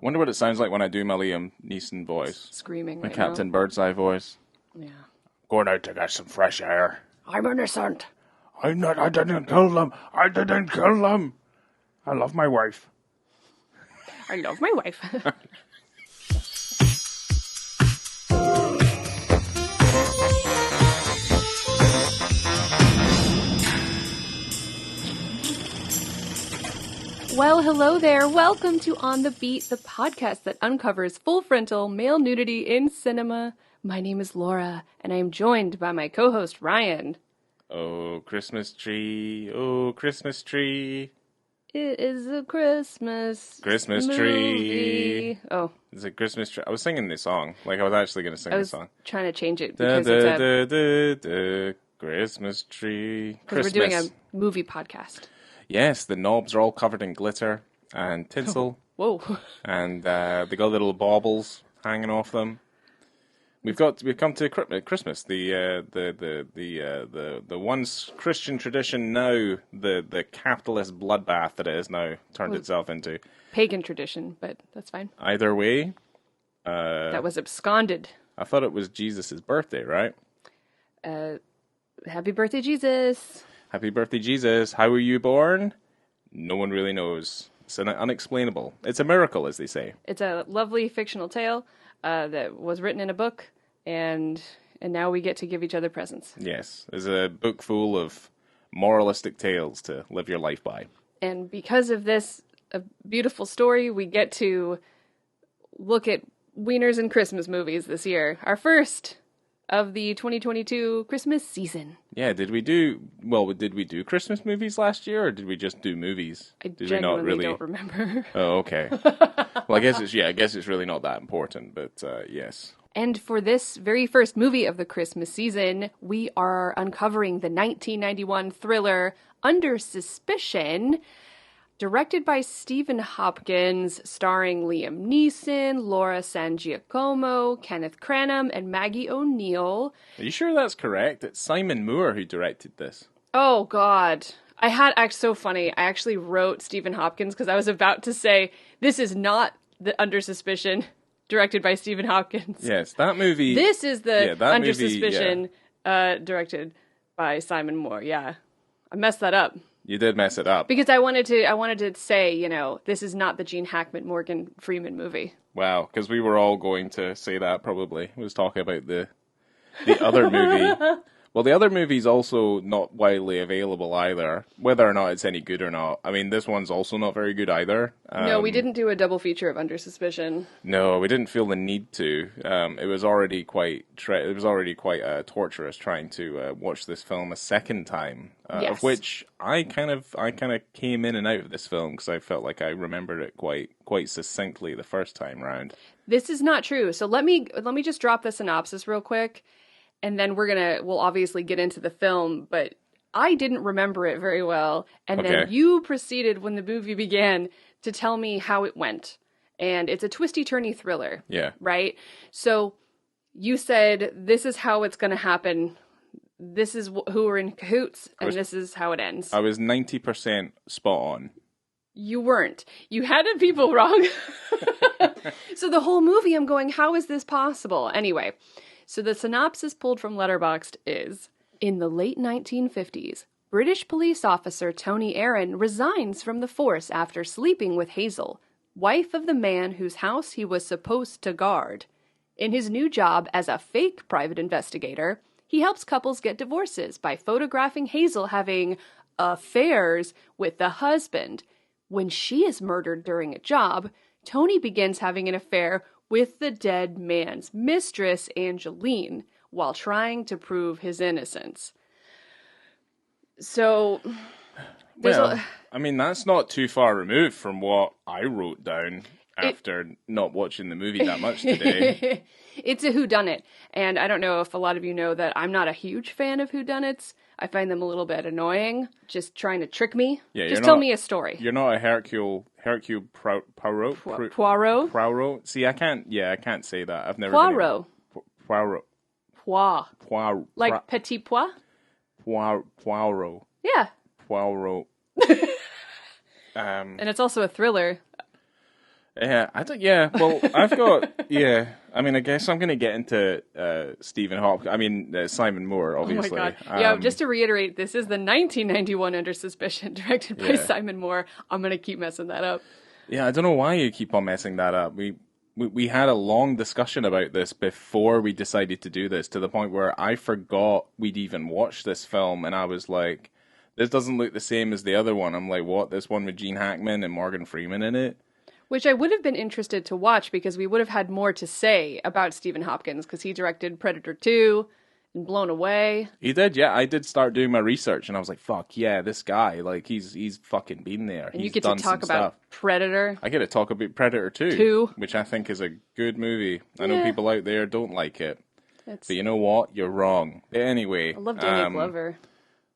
I wonder what it sounds like when I do my Liam Neeson voice. Screaming My right Captain now. Birdseye voice. Yeah. Going out to get some fresh air. I'm innocent. I didn't kill them. I didn't kill them. I love my wife. I love my wife. Well, hello there. Welcome to On the Beat, the podcast that uncovers full frontal male nudity in cinema. My name is Laura, and I am joined by my co-host Ryan. Oh, Christmas tree. Oh, Christmas tree. It is a Christmas Christmas movie. tree. Oh, It's a Christmas tree. I was singing this song. Like, I was actually going to sing I the was song. trying to change it Da, because da, it's da, da, da, Christmas tree. we're doing a movie podcast. Yes, the knobs are all covered in glitter and tinsel. Whoa. And they got little baubles hanging off them. We've come to Christmas, the once Christian tradition, now the capitalist bloodbath that it is now turned itself into. Pagan tradition, but that's fine. Either way, That was absconded. I thought it was Jesus' birthday, right? Happy birthday, Jesus. Happy birthday, Jesus! How were you born? No one really knows. It's unexplainable. It's a miracle, as they say. It's a lovely fictional tale that was written in a book, and now we get to give each other presents. Yes, there's a book full of moralistic tales to live your life by. And because of this beautiful story, we get to look at wieners and Christmas movies this year. Our first of the 2022 Christmas season. Yeah, did we do Christmas movies last year, or did we just do movies? I Did genuinely don't remember. Oh, okay. Well, I guess it's really not that important, but yes. And for this very first movie of the Christmas season, we are uncovering the 1991 thriller Under Suspicion, directed by Stephen Hopkins, starring Liam Neeson, Laura San Giacomo, Kenneth Cranham, and Maggie O'Neill. Are you sure that's correct? It's Simon Moore who directed this. Oh, God. So funny. I actually wrote Stephen Hopkins because I was about to say, this is not the Under Suspicion directed by Stephen Hopkins. Yes, that movie... This is the Under movie, Suspicion directed by Simon Moore. Yeah. I messed that up. You did mess it up. Because I wanted to say, this is not the Gene Hackman, Morgan Freeman movie. Wow, because we were all going to say that probably. We was talking about the other movie. Well, the other movie's also not widely available either, whether or not it's any good or not. I mean, this one's also not very good either. No, we didn't do a double feature of Under Suspicion. No, we didn't feel the need to. It was already quite torturous trying to watch this film a second time, Yes. of which I kind of came in and out of this film because I felt like I remembered it quite succinctly the first time round. This is not true. So let me just drop the synopsis real quick, and then we'll obviously get into the film, but I didn't remember it very well, and Okay. then you proceeded when the movie began to tell me how it went. And it's a twisty-turny thriller. Yeah. Right? So you said, this is how it's going to happen. This is who are in cahoots, and this is how it ends. I was 90% spot on. You weren't. You had the people wrong. So the whole movie, I'm going, how is this possible? Anyway, so the synopsis pulled from Letterboxd is, in the late 1950s, British police officer Tony Aaron resigns from the force after sleeping with Hazel, wife of the man whose house he was supposed to guard. In his new job as a fake private investigator, he helps couples get divorces by photographing Hazel having affairs with the husband. When she is murdered during a job, Tony begins having an affair with the dead man's mistress, Angeline, while trying to prove his innocence. So, I mean, that's not too far removed from what I wrote down after not watching the movie that much today. It's a whodunnit, and I don't know if a lot of you know that I'm not a huge fan of whodunnits. I find them a little bit annoying, just trying to trick me. Yeah, just tell me a story. You're not a Hercule Poirot? Poirot? See, I can't say that. I've never Poirot. Poirot. Poir. Like petit pois? Poirot. Yeah. Poirot. And it's also a thriller. Yeah, I don't. Yeah, well, I've got. Yeah, I mean, I guess I'm going to get into Simon Moore, Oh my obviously. god. Yeah, just to reiterate, this is the 1991 Under Suspicion, directed by Yeah. Simon Moore. I'm going to keep messing that up. Yeah, I don't know why you keep on messing that up. We had a long discussion about this before we decided to do this, to the point where I forgot we'd even watched this film, and I was like, "This doesn't look the same as the other one." I'm like, "What? This one with Gene Hackman and Morgan Freeman in it?" Which I would have been interested to watch because we would have had more to say about Stephen Hopkins because he directed Predator 2 and Blown Away. He did, yeah. I did start doing my research, and I was like, "Fuck yeah, this guy! Like, he's fucking been there. And He's you get done to talk some about stuff." Predator. I get to talk about Predator 2, 2. which I think is a good movie. I know Yeah. people out there don't like it, It's, but you know what? You're wrong. But anyway, I love Danny Glover.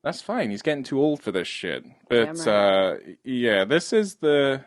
that's fine. He's getting too old for this shit. But Damn right. yeah, this is the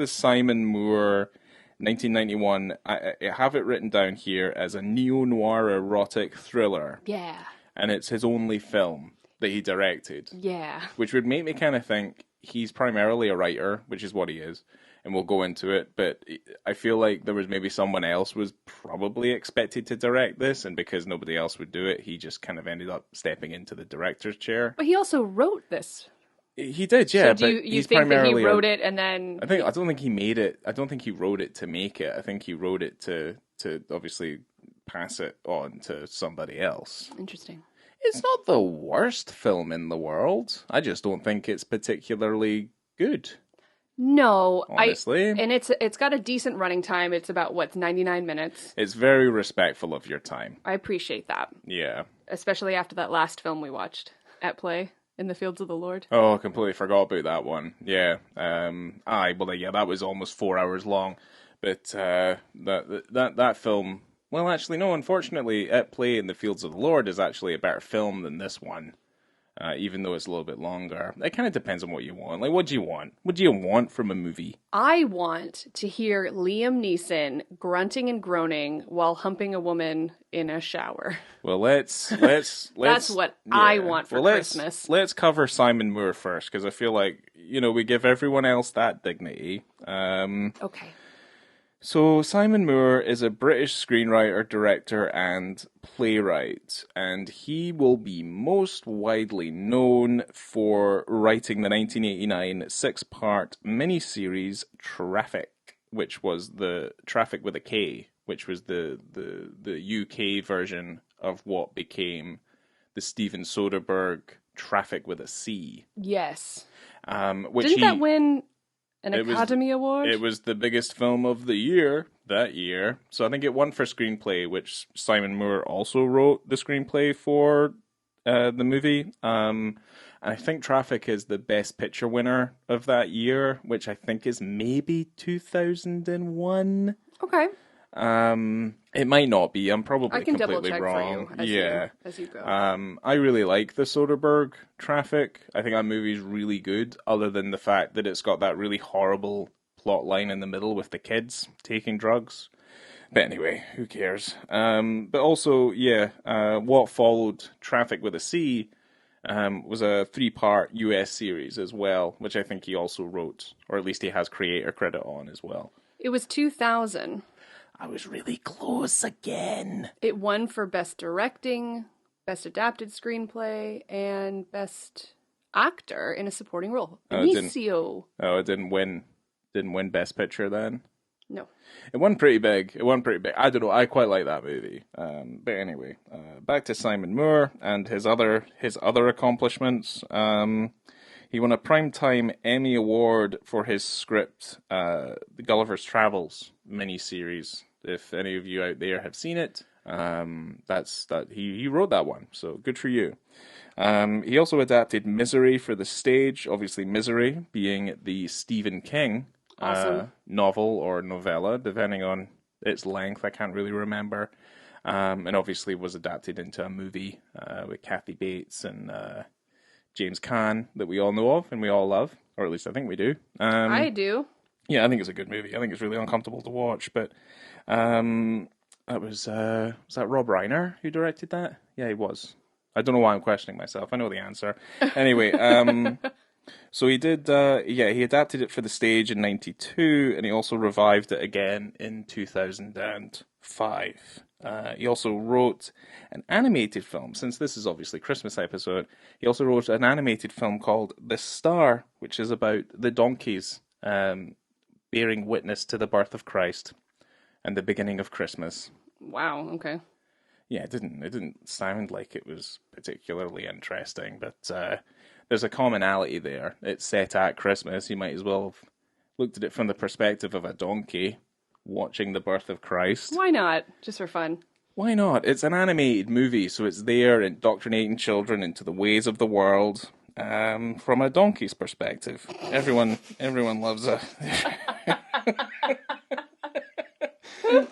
Simon Moore 1991. I have it written down here as a neo-noir erotic thriller, Yeah. and it's his only film that he directed, Yeah. which would make me kind of think he's primarily a writer, which is what he is, and we'll go into it. But I feel like there was maybe someone else was probably expected to direct this, and because nobody else would do it, he just kind of ended up stepping into the director's chair. But he also wrote this. He did, yeah. So do you, but you he's think that he primarily wrote it and then... I don't think he made it. I don't think he wrote it to make it. I think he wrote it to obviously pass it on to somebody else. Interesting. It's not the worst film in the world. I just don't think it's particularly good. No, Honestly. And it's got a decent running time. It's about, 99 minutes. It's very respectful of your time. I appreciate that. Yeah. Especially after that last film we watched, Aptly, in the Fields of the Lord. Oh, I completely forgot about that one. Yeah. That was almost 4 hours long. But that film, well, actually, no, unfortunately, Aptly in the Fields of the Lord is actually a better film than this one. Even though it's a little bit longer. It kind of depends on what you want. Like, what do you want? What do you want from a movie? I want to hear Liam Neeson grunting and groaning while humping a woman in a shower. Well, let's That's what I want for Christmas. Let's cover Simon Moore first, because I feel like, we give everyone else that dignity. Okay. So Simon Moore is a British screenwriter, director, and playwright, and he will be most widely known for writing the 1989 six-part miniseries Traffic, which was the Traffic with a K, which was the UK version of what became the Steven Soderbergh Traffic with a C. Yes. Which Didn't that win an It was- Academy Award? It was the biggest film of the year that year. So I think it won for screenplay, which Simon Moore also wrote the screenplay for the movie. And I think Traffic is the best picture winner of that year, which I think is maybe 2001. Okay. It might not be. I'm probably I can completely double check wrong. for you as you go. I really like the Soderbergh Traffic. I think that movie's really good, other than the fact that it's got that really horrible plot line in the middle with the kids taking drugs. But anyway, who cares? But also, what followed Traffic with a C was a 3-part US series as well, which I think he also wrote, or at least he has creator credit on as well. It was 2000. I was really close again. It won for Best Directing, Best Adapted Screenplay, and Best Actor in a Supporting Role. Benicio. It didn't win. Didn't win Best Picture then. No. It won pretty big. I don't know. I quite like that movie. But anyway, back to Simon Moore and his other accomplishments. He won a Primetime Emmy Award for his script, The Gulliver's Travels miniseries. If any of you out there have seen it, he wrote that one. So good for you. He also adapted Misery for the stage. Obviously, Misery being the Stephen King novel or novella, depending on its length. I can't really remember. And obviously was adapted into a movie with Kathy Bates and James Caan that we all know of and we all love, or at least I think we do. I do. Yeah, I think it's a good movie. I think it's really uncomfortable to watch, but was that Rob Reiner who directed that? Yeah, he was. I don't know why I'm questioning myself. I know the answer. Anyway, So he did, he adapted it for the stage in '92, and he also revived it again in 2005. He also wrote an animated film, since this is obviously Christmas episode, he also wrote an animated film called The Star, which is about the donkeys bearing witness to the birth of Christ and the beginning of Christmas. Wow, okay. Yeah, it didn't sound like it was particularly interesting, but there's a commonality there. It's set at Christmas. You might as well have looked at it from the perspective of a donkey watching the birth of Christ. Why not? Just for fun. Why not? It's an animated movie, so it's there indoctrinating children into the ways of the world from a donkey's perspective. Everyone loves a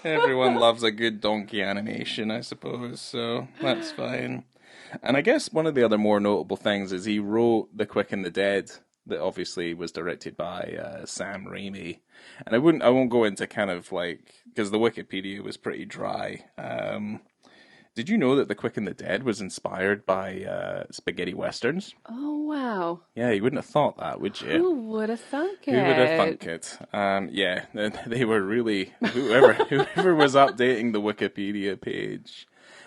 everyone loves a good donkey animation, I suppose. So that's fine. And I guess one of the other more notable things is he wrote The Quick and the Dead, that obviously was directed by Sam Raimi. And I won't go into kind of like, because the Wikipedia was pretty dry. Did you know that The Quick and the Dead was inspired by spaghetti westerns? Oh, wow. Yeah, you wouldn't have thought that, would you? Who would have thunk it? Who would have thunk it? Yeah, they were really, whoever was updating the Wikipedia page.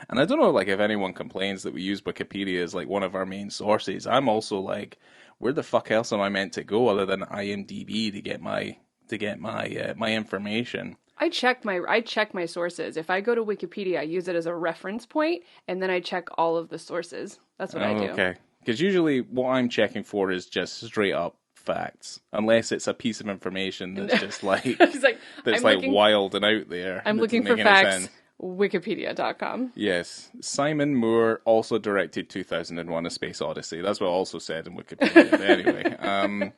And I don't know, like, if anyone complains that we use Wikipedia as, like, one of our main sources. I'm also like, where the fuck else am I meant to go other than IMDb to get my my information? I check my sources. If I go to Wikipedia, I use it as a reference point, and then I check all of the sources. That's what I do. Okay. Because usually what I'm checking for is just straight up facts, unless it's a piece of information that's just like wild and out there. I'm looking for facts. Wikipedia.com. Yes. Simon Moore also directed 2001: A Space Odyssey. That's what I also said in Wikipedia. But anyway,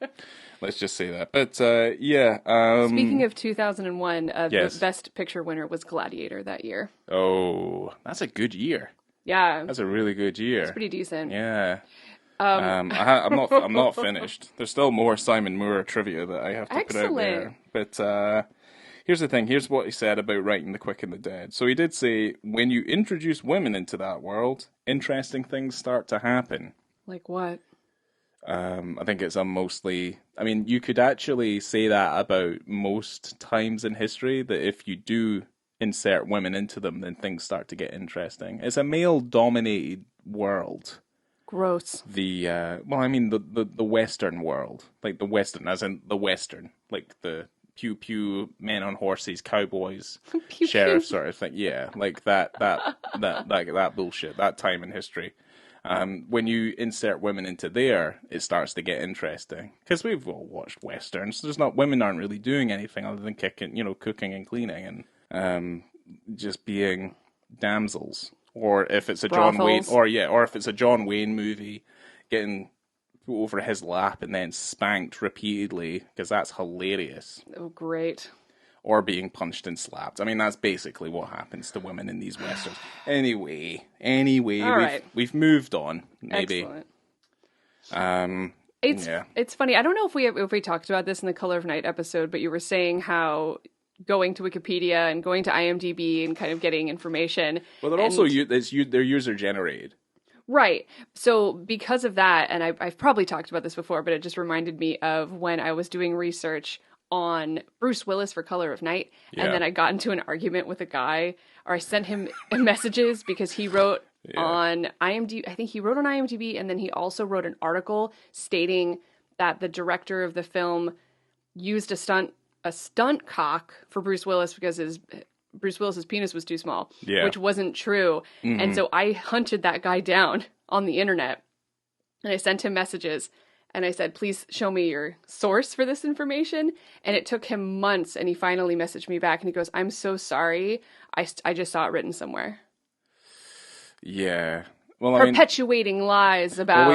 let's just say that. But yeah. Speaking of 2001, yes. The Best Picture winner was Gladiator that year. Oh, that's a good year. Yeah. That's a really good year. It's pretty decent. Yeah. I'm not finished. There's still more Simon Moore trivia that I have to put out there. But here's the thing. Here's what he said about writing The Quick and the Dead. So he did say, when you introduce women into that world, interesting things start to happen. Like what? I think it's you could actually say that about most times in history, that if you do insert women into them, then things start to get interesting. It's a male-dominated world. Gross. The Western world. Like the Western, as in the Western. Like the pew-pew, men on horses, cowboys, sheriffs sort of thing. Yeah, like that bullshit, that time in history. When you insert women into there, it starts to get interesting. Because we've all watched Westerns. Women aren't really doing anything other than cooking and cleaning and just being damsels. Or if it's a John Wayne, or if it's a John Wayne movie, getting put over his lap and then spanked repeatedly, because that's hilarious. Oh, great. Or being punched and slapped. I mean, that's basically what happens to women in these westerns. Anyway, we've moved on. Maybe. Excellent. Yeah. It's funny. I don't know if we talked about this in the Color of Night episode, but you were saying how going to Wikipedia and going to IMDb and kind of getting information. Well, they're user generated. Right. So because of that, and I've probably talked about this before, but it just reminded me of when I was doing research on Bruce Willis for Color of Night, and then I got into an argument with a guy, or I sent him messages because he wrote on IMDb. I think he wrote on IMDb, and then he also wrote an article stating that the director of the film used a stunt cock for Bruce Willis because Bruce Willis's penis was too small, which wasn't true. Mm-hmm. And so I hunted that guy down on the internet, and I sent him messages. And I said, please show me your source for this information. And it took him months. And he finally messaged me back. And he goes, I'm so sorry. I just saw it written somewhere. Yeah. Well, perpetuating lies about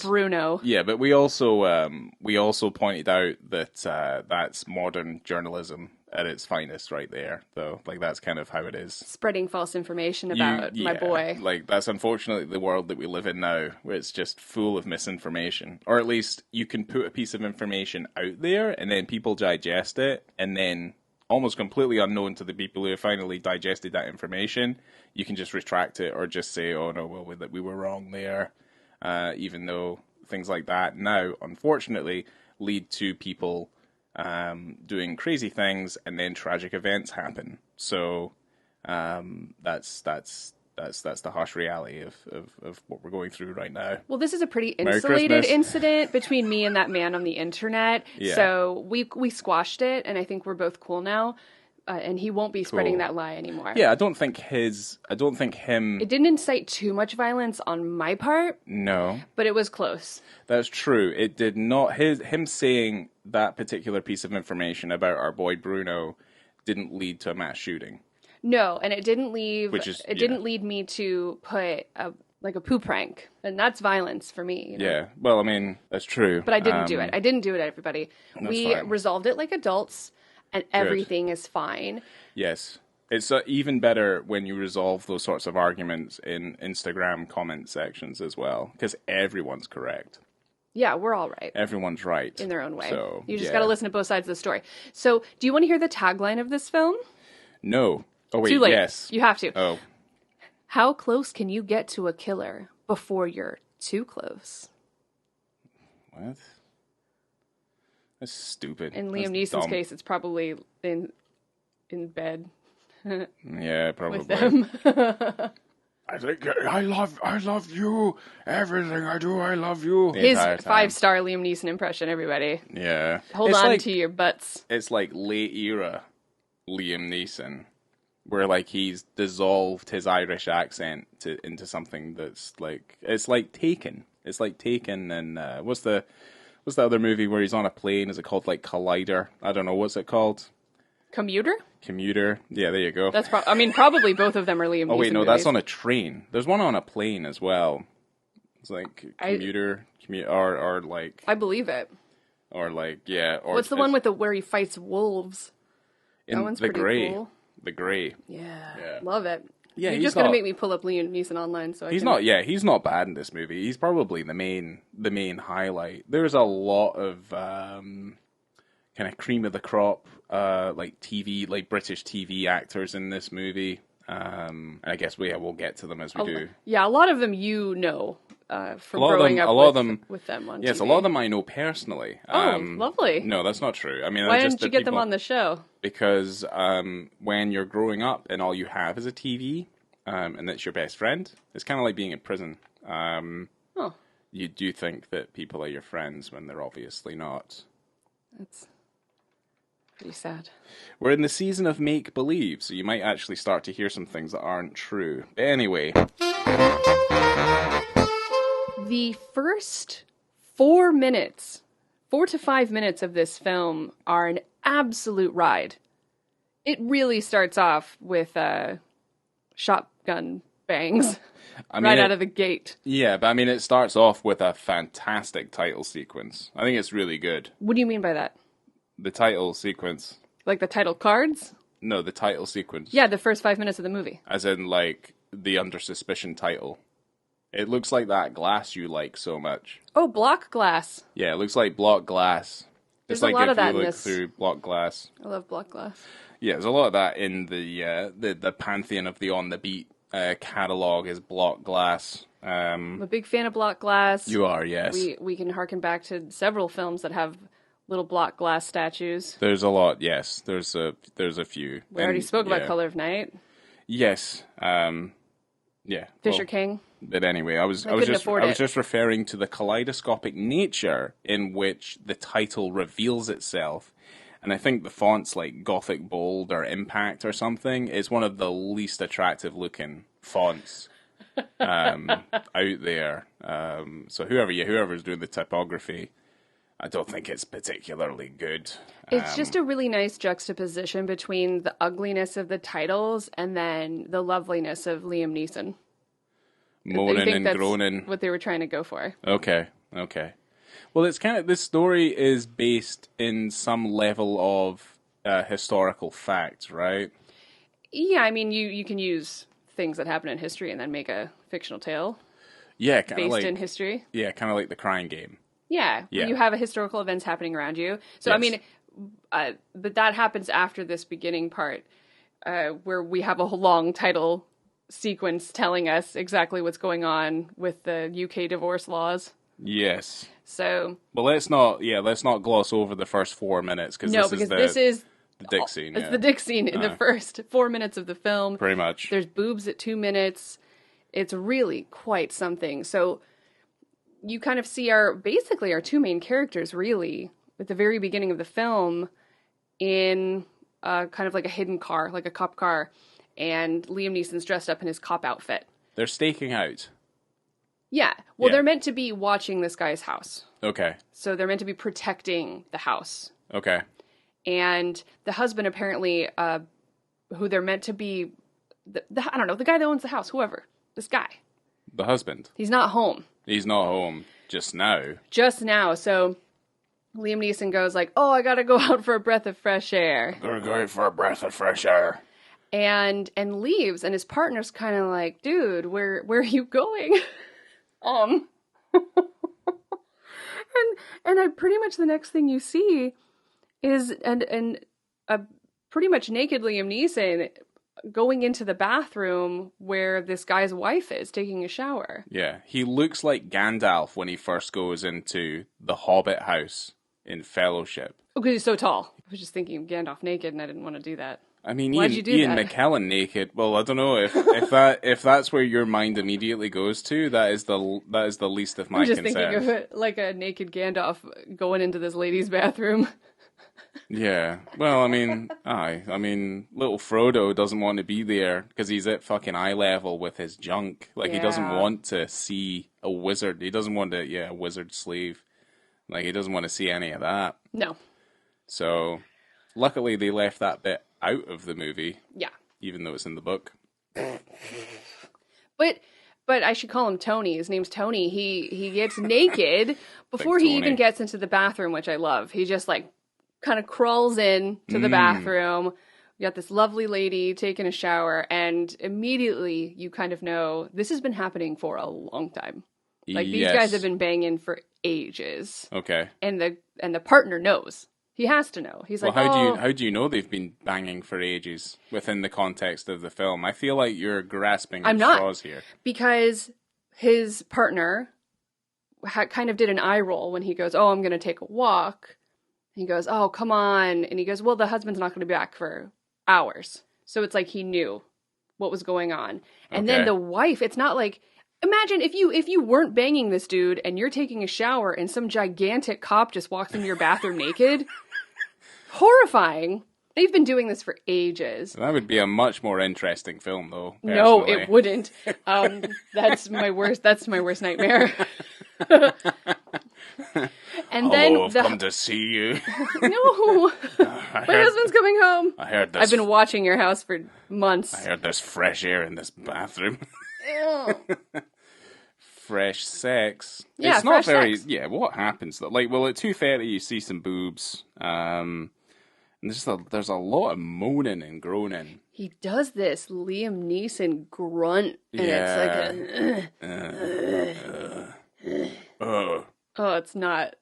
Bruno. Yeah, but we also pointed out that that's modern journalism at its finest right there, though. Like, that's kind of how it is. Spreading false information about my boy. Like, that's unfortunately the world that we live in now, where it's just full of misinformation. Or at least you can put a piece of information out there, and then people digest it, and then, almost completely unknown to the people who have finally digested that information, you can just retract it or just say, oh no, well, we were wrong there, even though things like that now, unfortunately, lead to people doing crazy things, and then tragic events happen. So that's the harsh reality of what we're going through right now. Well, this is a pretty Merry insulated Christmas. incident between me and that man on the internet. Yeah. So we squashed it, and I think we're both cool now. And he won't be spreading Cool. that lie anymore. Yeah, I don't think him. It didn't incite too much violence on my part, No, but it was close. that's true. It did not. Him saying that particular piece of information about our boy Bruno didn't lead to a mass shooting. No, and it didn't leave. It didn't lead me to put a poo prank, and that's violence for me. You know? Yeah, well, I mean, that's true. But I didn't do it. I didn't do it, everybody. We fine. resolved it like adults, and everything is fine. Yes. It's even better when you resolve those sorts of arguments in Instagram comment sections as well, because everyone's correct. Yeah, we're all right. Everyone's right. In their own way. So, you just got to listen to both sides of the story. So, do you want to hear the tagline of this film? No. Oh, wait, Too late. yes. You have to. Oh. How close can you get to a killer before you're too close? What? That's stupid. In Liam That's Neeson's dumb. case, it's probably in bed Yeah, probably. with them. I think I love you. Everything I do, I love you. His 5-star Liam Neeson impression, everybody. Yeah. Hold It's on like, to your butts. It's like late era Liam Neeson, where like he's dissolved his Irish accent into something that's like it's like Taken. It's like Taken, and what's the other movie where he's on a plane? Is it called like Collider? I don't know. What's it called? Commuter? Commuter. Yeah, there you go. That's probably both of them are Liam Neeson. Oh wait, no, movies. that's on a train. There's one on a plane as well. It's like commuter, or like, I believe it. or like, yeah. Or What's the one with where he fights wolves? in That one's the pretty Grey? cool. The Grey. Yeah, love it. Yeah, You're he's just gonna not- make me pull up Liam Neeson online, so He's not. Yeah, he's not bad in this movie. He's probably the main highlight. There's a lot of kind of cream of the crop, like British TV actors in this movie. And I guess we'll get to them as we do. Yeah, a lot of them from A lot of growing them- up a lot of them- with them on Yes, TV. a lot of them I know personally. Oh, lovely. No, that's not true. I mean, Why just didn't you the get them people- on the show? Because when you're growing up and all you have is a TV, and that's your best friend, it's kind of like being in prison. Oh, You do think that people are your friends when they're obviously not. that's pretty sad. We're in the season of make-believe, so you might actually start to hear some things that aren't true. But anyway, The first 4 to 5 minutes of this film are an absolute ride. It really starts off with shotgun bangs I mean, right out of the gate. yeah, but I mean, it starts off with a fantastic title sequence. I think it's really good. What do you mean by that? The title sequence. Like the title cards? No, the title sequence. Yeah, the first 5 minutes of the movie. As in, like, the Under Suspicion title. It looks like that glass you like so much. Oh, block glass. Yeah, it looks like block glass. There's It's like a lot if of that you in look this. through block glass. I love block glass. Yeah, there's a lot of that in the pantheon of the On the Beat catalog is block glass. I'm a big fan of block glass. You are, yes. We can harken back to several films that have little block glass statues. There's a lot, yes. There's a few. We already spoke about Color of Night. Yes. Yeah. Fisher well, King. But anyway, I was couldn't afford it. just referring to the kaleidoscopic nature in which the title reveals itself. And I think the font's like Gothic Bold or Impact or something. It's one of the least attractive looking fonts out there. So whoever's doing the typography, I don't think it's particularly good. It's just a really nice juxtaposition between the ugliness of the titles and then the loveliness of Liam Neeson. I Moaning think and that's groaning. what they were trying to go for. Okay. Well, it's kind of, this story is based in some level of historical fact, right? Yeah, I mean, you can use things that happen in history and then make a fictional tale Yeah, kind of based like in history. yeah, kind of like the Crying Game. Yeah, Yeah. you have a historical events happening around you. So, I Yes. mean, but that happens after this beginning part where we have a whole long title sequence telling us exactly what's going on with the UK divorce laws. Yes. So, Well, let's not gloss over the first 4 minutes, because no, because this is the dick scene. it's Yeah. the dick scene in the first 4 minutes of the film. Pretty much. There's boobs at 2 minutes. It's really quite something. So you kind of see basically our two main characters, really, at the very beginning of the film, in kind of like a hidden car, like a cop car, and Liam Neeson's dressed up in his cop outfit. They're staking out. Yeah. Well, Yeah. they're meant to be watching this guy's house. Okay. So they're meant to be protecting the house. Okay. And the husband apparently, who they're meant to be, I don't know, the guy that owns the house, whoever, this guy. The husband. He's not home. He's not home just now. Just now. So Liam Neeson goes like, oh, I gotta go out for a breath of fresh air. Gonna go out for a breath of fresh air. And leaves, and his partner's kind of like, dude, where are you going? And I pretty much the next thing you see is a pretty much naked Liam Neeson going into the bathroom where this guy's wife is taking a shower. Yeah, he looks like Gandalf when he first goes into the Hobbit house in Fellowship. Oh, because he's so tall. I was just thinking of Gandalf naked, and I didn't want to do that. I mean, Why'd you do Ian that? McKellen naked. Well, I don't know if that's where your mind immediately goes to. That is the least of my I'm just concerns. thinking of it like a naked Gandalf going into this lady's bathroom. Yeah. Well, I mean, little Frodo doesn't want to be there because he's at fucking eye level with his junk. Like, he doesn't Yeah. want to see a wizard. He doesn't want to, a wizard slave. Like, he doesn't want to see any of that. No. So, luckily they left that bit out of the movie. Yeah. Even though it's in the book. But I should call him Tony. His name's Tony. He gets naked before Big he even Tony. gets into the bathroom, which I love. He just like kind of crawls in to the bathroom. We got this lovely lady taking a shower, and immediately you kind of know this has been happening for a long time. Like, these Yes. guys have been banging for ages. Okay. And the partner knows. He has to know. He's Well, like, how do you know they've been banging for ages within the context of the film? I feel like you're grasping I'm at not. straws here. because his partner kind of did an eye roll when he goes, oh, I'm going to take a walk. He goes, oh, come on. And he goes, well, the husband's not going to be back for hours. So it's like he knew what was going on. And then Okay. the wife, it's not like, imagine if you weren't banging this dude and you're taking a shower and some gigantic cop just walks into your bathroom naked. Horrifying. They've been doing this for ages. That would be a much more interesting film, though. No, personally. it wouldn't. That's my worst nightmare. And then Hello, I've come to see you. no, my husband's coming home. I heard this. I've been watching your house for months. I heard there's fresh air in this bathroom. Ew. Fresh sex. Yeah, it's not fresh very. sex. Yeah, what happens though? Like, well, at 2:30 you see some boobs. And there's a lot of moaning and groaning. He does this Liam Neeson grunt, and it's like oh, it's not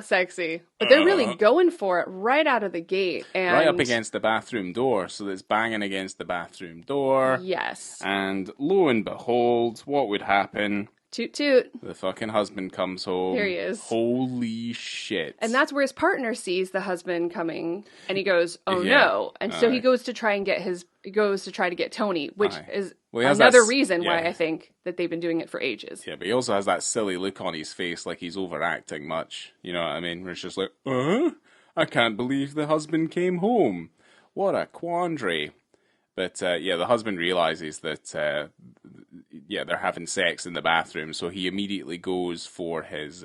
sexy, but they're really going for it right out of the gate, and Right up against the bathroom door, so it's banging against the bathroom door. yes, And lo and behold, what would happen? toot toot. The fucking husband comes home. Here he is. Holy shit. And that's where his partner sees the husband coming, and he goes, "Oh Yeah. no!" And so he Aye. goes to try to get Tony, which Aye. is Well, he has another that reason why yeah. I think that they've been doing it for ages. Yeah, but he also has that silly look on his face like he's overacting much. You know what I mean? Where it's just like, I can't believe the husband came home. What a quandary. But, the husband realizes that, they're having sex in the bathroom, so he immediately goes for his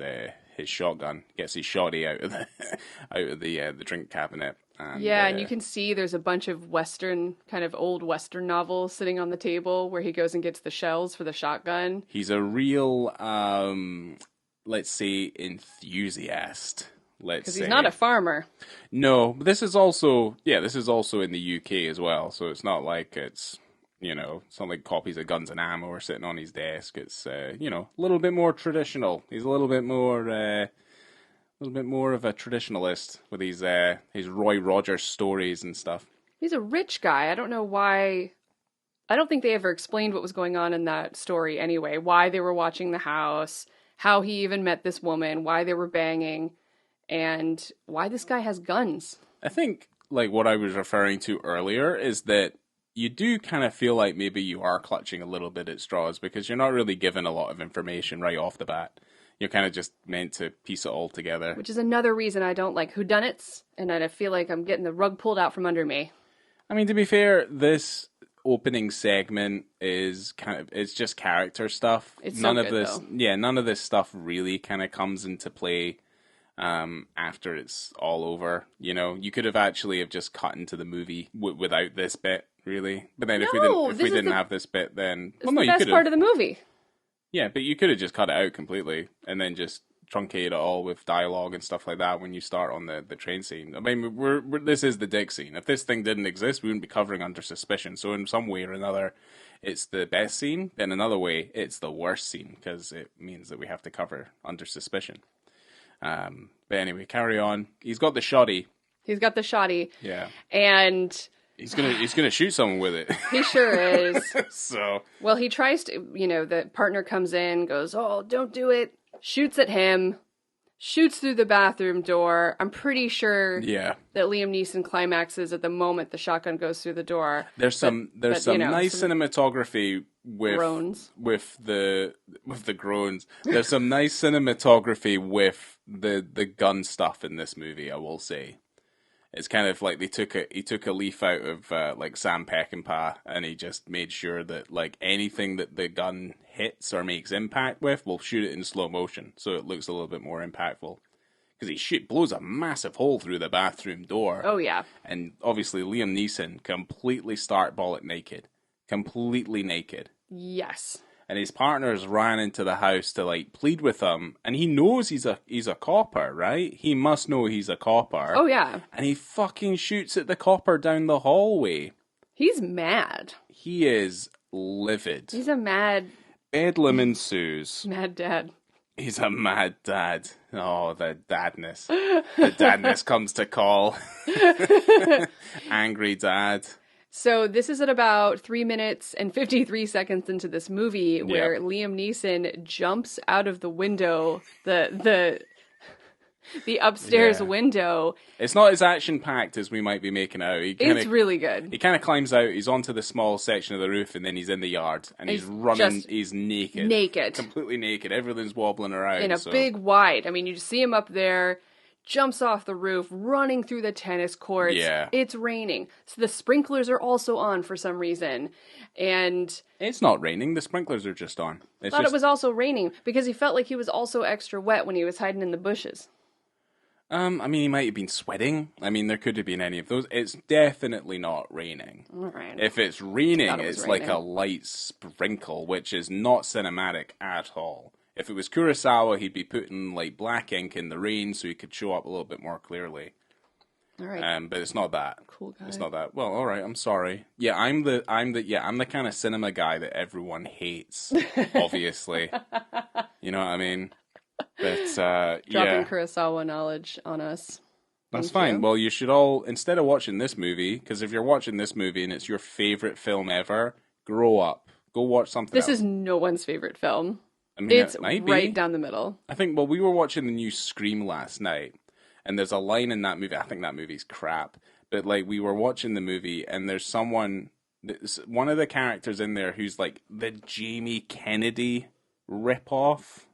shotgun, gets his shotty out of the drink cabinet. And, And you can see there's a bunch of old Western novels sitting on the table where he goes and gets the shells for the shotgun. he's a real, let's say, enthusiast. Because he's not a farmer. No, but this is also in the UK as well, so it's not like it's not like copies of Guns and Ammo are sitting on his desk. It's a little bit more traditional. He's a little bit more of a traditionalist with his Roy Rogers stories and stuff. He's a rich guy. I don't know why. I don't think they ever explained what was going on in that story anyway. Why they were watching the house, how he even met this woman, why they were banging, and why this guy has guns. I think, like, what I was referring to earlier is that you do kind of feel like maybe you are clutching a little bit at straws because you're not really given a lot of information right off the bat. You're kind of just meant to piece it all together. Which is another reason I don't like whodunnits, and I feel like I'm getting the rug pulled out from under me. I mean, to be fair, this opening segment is it's just character stuff. It's none so of good, this, though. yeah, none of this stuff really kind of comes into play after it's all over. You know, you could have actually have just cut into the movie without this bit, really. But then if we didn't have this bit, then It's the best part of the movie. Yeah, but you could have just cut it out completely and then just truncate it all with dialogue and stuff like that when you start on the train scene. I mean, this is the dig scene. If this thing didn't exist, we wouldn't be covering Under Suspicion. So in some way or another, it's the best scene. In another way, it's the worst scene because it means that we have to cover Under Suspicion. But anyway, carry on. He's got the shoddy. He's got the shoddy. Yeah. And he's gonna shoot someone with it. he sure is. So. Well, he tries to, the partner comes in, goes, "Oh, don't do it." Shoots at him, shoots through the bathroom door. I'm pretty sure that Liam Neeson climaxes at the moment the shotgun goes through the door. There's some nice cinematography with groans. with the groans. There's some nice cinematography with the gun stuff in this movie, I will say. It's kind of like he took a leaf out of like Sam Peckinpah, and he just made sure that like anything that the gun hits or makes impact with, we'll shoot it in slow motion so it looks a little bit more impactful. Because he blows a massive hole through the bathroom door. Oh yeah, and obviously Liam Neeson completely stark bollock naked, completely naked. Yes. And his partners ran into the house to like plead with him, and he knows he's a copper, right? He must know he's a copper. Oh yeah. And he fucking shoots at the copper down the hallway. He's mad. He is livid. He's a mad Bedlam ensues. Mad dad. He's a mad dad. Oh, the dadness. The dadness comes to call. Angry dad. So this is at about 3 minutes and 53 seconds into this movie where Liam Neeson jumps out of the window, the upstairs window. It's not as action-packed as we might be making out. It's really good. He kind of climbs out, he's onto the small section of the roof, and then he's in the yard, and he's running, he's naked. Naked. Completely naked. Everything's wobbling around. In a big wide. I mean, you just see him up there, jumps off the roof, running through the tennis courts. Yeah. It's raining. So the sprinklers are also on for some reason. And it's not raining. The sprinklers are just on. I thought it was also raining because he felt like he was also extra wet when he was hiding in the bushes. I mean, he might have been sweating. I mean, there could have been any of those. It's definitely not raining. All right. If it's raining, it's raining. like a light sprinkle, which is not cinematic at all. If it was Kurosawa, he'd be putting like black ink in the rain so he could show up a little bit more clearly. All right. But it's not that. Cool guy. It's not that. Well, all right. I'm sorry. Yeah, I'm the kind of cinema guy that everyone hates. Obviously, you know what I mean. But dropping Kurosawa knowledge on us. That's fine. Well, you should all, instead of watching this movie, because if you're watching this movie and it's your favorite film ever, grow up. Go watch something else. This is no one's favorite film. I mean, it's it might be. Right down the middle. I think, well, we were watching the new Scream last night, and there's a line in that movie, I think that movie's crap, but like we were watching the movie, and there's one of the characters in there who's like the Jamie Kennedy ripoff,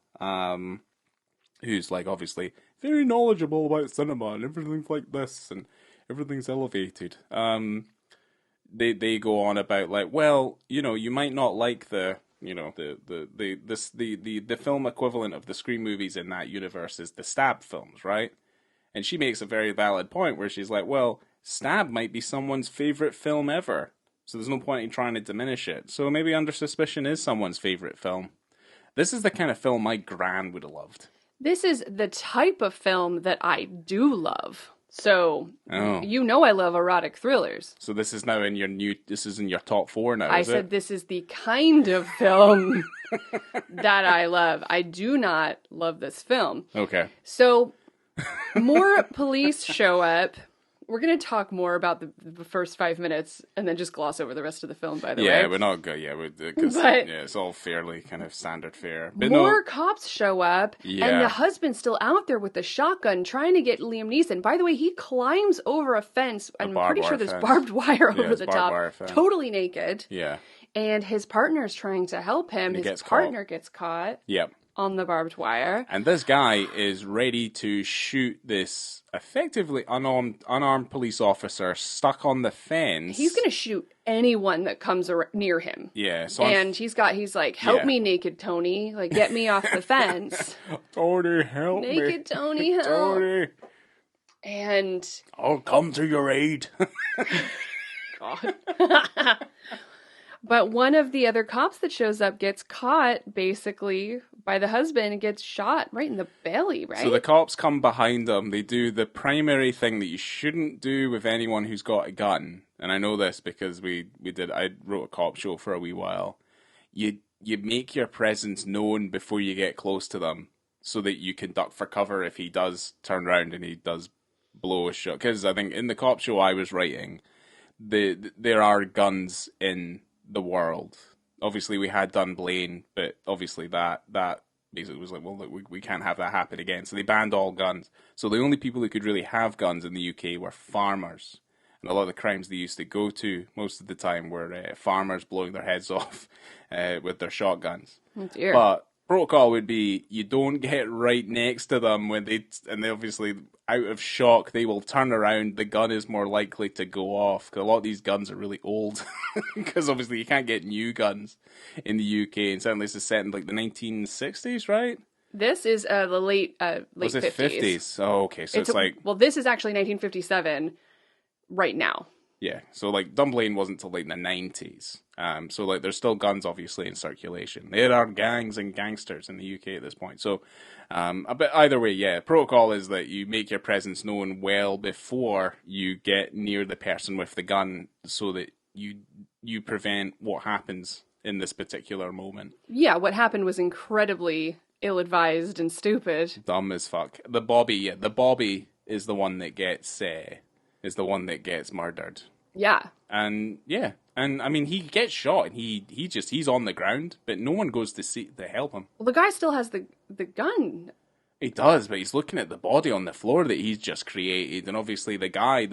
who's like obviously very knowledgeable about cinema and everything's like this and everything's elevated. They go on about like, well, you know, you might not like the film equivalent of the Scream movies in that universe is the Stab films, right? And she makes a very valid point where she's like, well, Stab might be someone's favorite film ever, so there's no point in trying to diminish it. So maybe Under Suspicion is someone's favorite film. This is the kind of film my gran would have loved. This is the type of film that I do love. So, you know I love erotic thrillers. So this is now in your top 4 now, I said this is the kind of film that I love. I do not love this film. Okay. So, more police show up. We're going to talk more about the first 5 minutes and then just gloss over the rest of the film, by the way. Yeah, we're not good. Yeah, because it's all fairly kind of standard fare. But more cops show up, Yeah. and the husband's still out there with the shotgun trying to get Liam Neeson. By the way, he climbs over a fence. I'm pretty sure there's barbed wire over the top. Totally naked. Yeah. And his partner's trying to help him. His partner gets caught. Yep. On the barbed wire. And this guy is ready to shoot this effectively unarmed police officer stuck on the fence. He's going to shoot anyone that comes near him. Yeah. So and he's like, help me, naked Tony. Like, get me off the fence. Tony, help me. Naked Tony, help. Tony. And... I'll come to your aid. God. But one of the other cops that shows up gets caught, basically, by the husband and gets shot right in the belly, right? So the cops come behind him. They do the primary thing that you shouldn't do with anyone who's got a gun. And I know this because I wrote a cop show for a wee while. You make your presence known before you get close to them so that you can duck for cover if he does turn around and he does blow a shot. Because I think in the cop show I was writing, there are guns in the world. Obviously we had Dunblane, but obviously that basically was like, well, look, we can't have that happen again. So they banned all guns. So the only people who could really have guns in the UK were farmers. And a lot of the crimes they used to go to most of the time were farmers blowing their heads off with their shotguns. Oh dear. But protocol would be you don't get right next to them when they obviously out of shock they will turn around. The gun is more likely to go off because a lot of these guns are really old because obviously you can't get new guns in the UK, and certainly this is set in like the 1960s, right? This is the late was it 50s. 50s? Oh, okay, so it's like this is actually 1957 right now. Yeah, so like Dunblane wasn't till like in the 90s. So like there's still guns obviously in circulation. There are gangs and gangsters in the UK at this point. So but either way, yeah, protocol is that you make your presence known well before you get near the person with the gun so that you prevent what happens in this particular moment. Yeah, what happened was incredibly ill-advised and stupid. Dumb as fuck. The Bobby is the one that gets murdered. Yeah. And I mean he gets shot and he's on the ground, but no one goes to help him. Well, the guy still has the gun. He does, but he's looking at the body on the floor that he's just created, and obviously the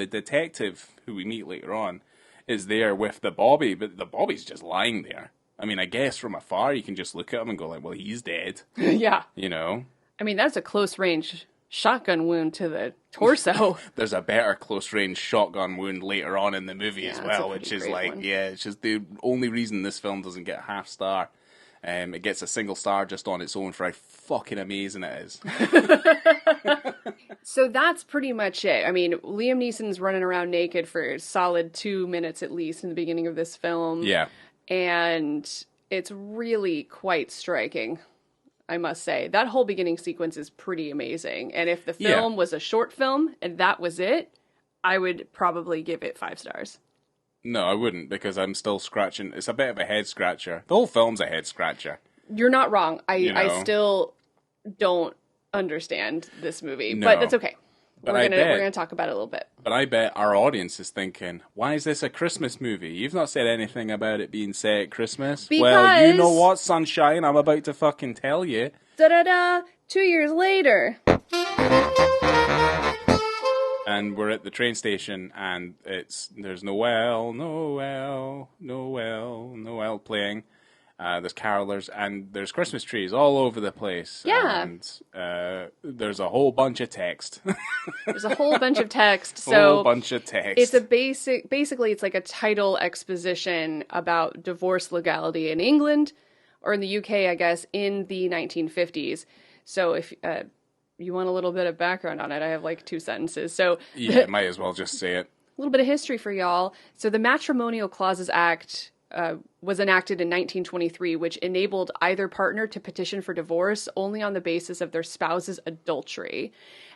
detective who we meet later on is there with the Bobby, but the Bobby's just lying there. I mean, I guess from afar you can just look at him and go like, well, he's dead. Yeah. You know? I mean, that's a close range shotgun wound to the torso. There's a better close range shotgun wound later on in the movie as well, which is like, it's just the only reason this film doesn't get a half star. It gets a single star just on its own for how fucking amazing it is. So that's pretty much it. I mean, Liam Neeson's running around naked for a solid 2 minutes at least in the beginning of this film. Yeah. And it's really quite striking, I must say. That whole beginning sequence is pretty amazing. And if the film was a short film and that was it, I would probably give it 5 stars. No, I wouldn't, because I'm still scratching. It's a bit of a head scratcher. The whole film's a head scratcher. You're not wrong. I still don't understand this movie, but that's okay. But we're gonna talk about it a little bit. But I bet our audience is thinking, why is this a Christmas movie? You've not said anything about it being set at Christmas. Because... Well, you know what, sunshine? I'm about to fucking tell you. 2 years later. And we're at the train station, and there's Noel playing. There's carolers, and there's Christmas trees all over the place. Yeah. And there's a whole bunch of text. There's a whole bunch of text. So whole bunch of text. It's basically it's like a title exposition about divorce legality in England, or in the UK, I guess, in the 1950s. So if you want a little bit of background on it, I have like 2 sentences. So yeah, might as well just say it. A little bit of history for y'all. So the Matrimonial Clauses Act was enacted in 1923, which enabled either partner to petition for divorce only on the basis of their spouse's adultery.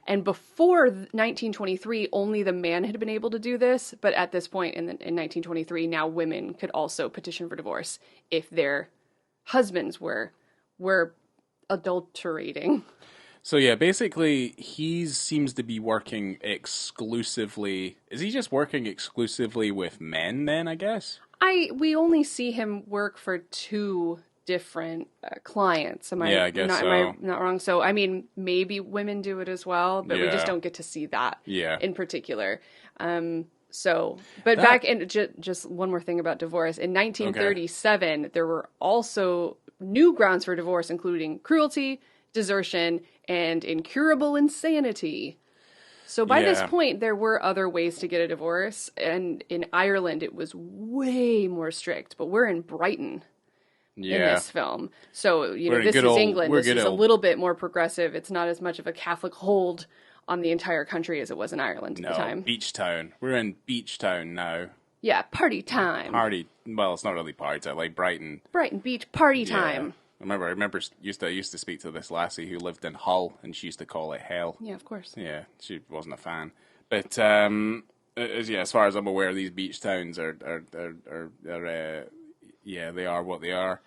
And before 1923, only the man had been able to do this. But at this point in 1923, now women could also petition for divorce if their husbands were adulterating. So yeah, basically, he seems to be working exclusively. Is he just working exclusively with men then, I guess? We only see him work for two different clients. Yeah, I guess so. Am I not wrong? So, I mean, maybe women do it as well, but we just Yeah. don't get to see that Yeah. in particular. But back in just one more thing about divorce. In 1937, there were also new grounds for divorce, including cruelty, desertion, and incurable insanity. So by this point, there were other ways to get a divorce, and in Ireland, it was way more strict. But we're in Brighton in this film, so this is England. This is a little bit more progressive. It's not as much of a Catholic hold on the entire country as it was in Ireland at the time. Beach Town. We're in Beach Town now. Yeah, party time. Well, it's not really party time, like Brighton. Brighton Beach party time. I remember used to speak to this lassie who lived in Hull, and she used to call it hell. Yeah, of course. Yeah, she wasn't a fan. But as far as I'm aware, these beach towns are they are what they are.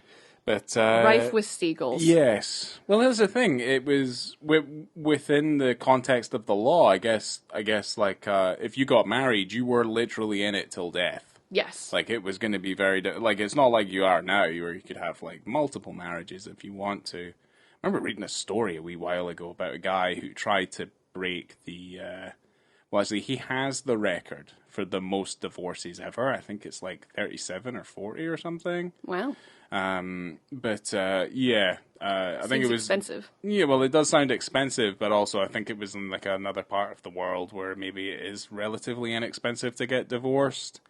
But rife with seagulls. Yes. Well, that's the thing. It was within the context of the law. I guess like if you got married, you were literally in it till death. Yes. Like, it was going to be like, it's not like you are now, where you could have, like, multiple marriages if you want to. I remember reading a story a wee while ago about a guy who tried to break the, well, actually, he has the record for the most divorces ever. I think it's, like, 37 or 40 or something. Wow. I think it was expensive. Yeah, well, it does sound expensive, but also I think it was in, like, another part of the world where maybe it is relatively inexpensive to get divorced.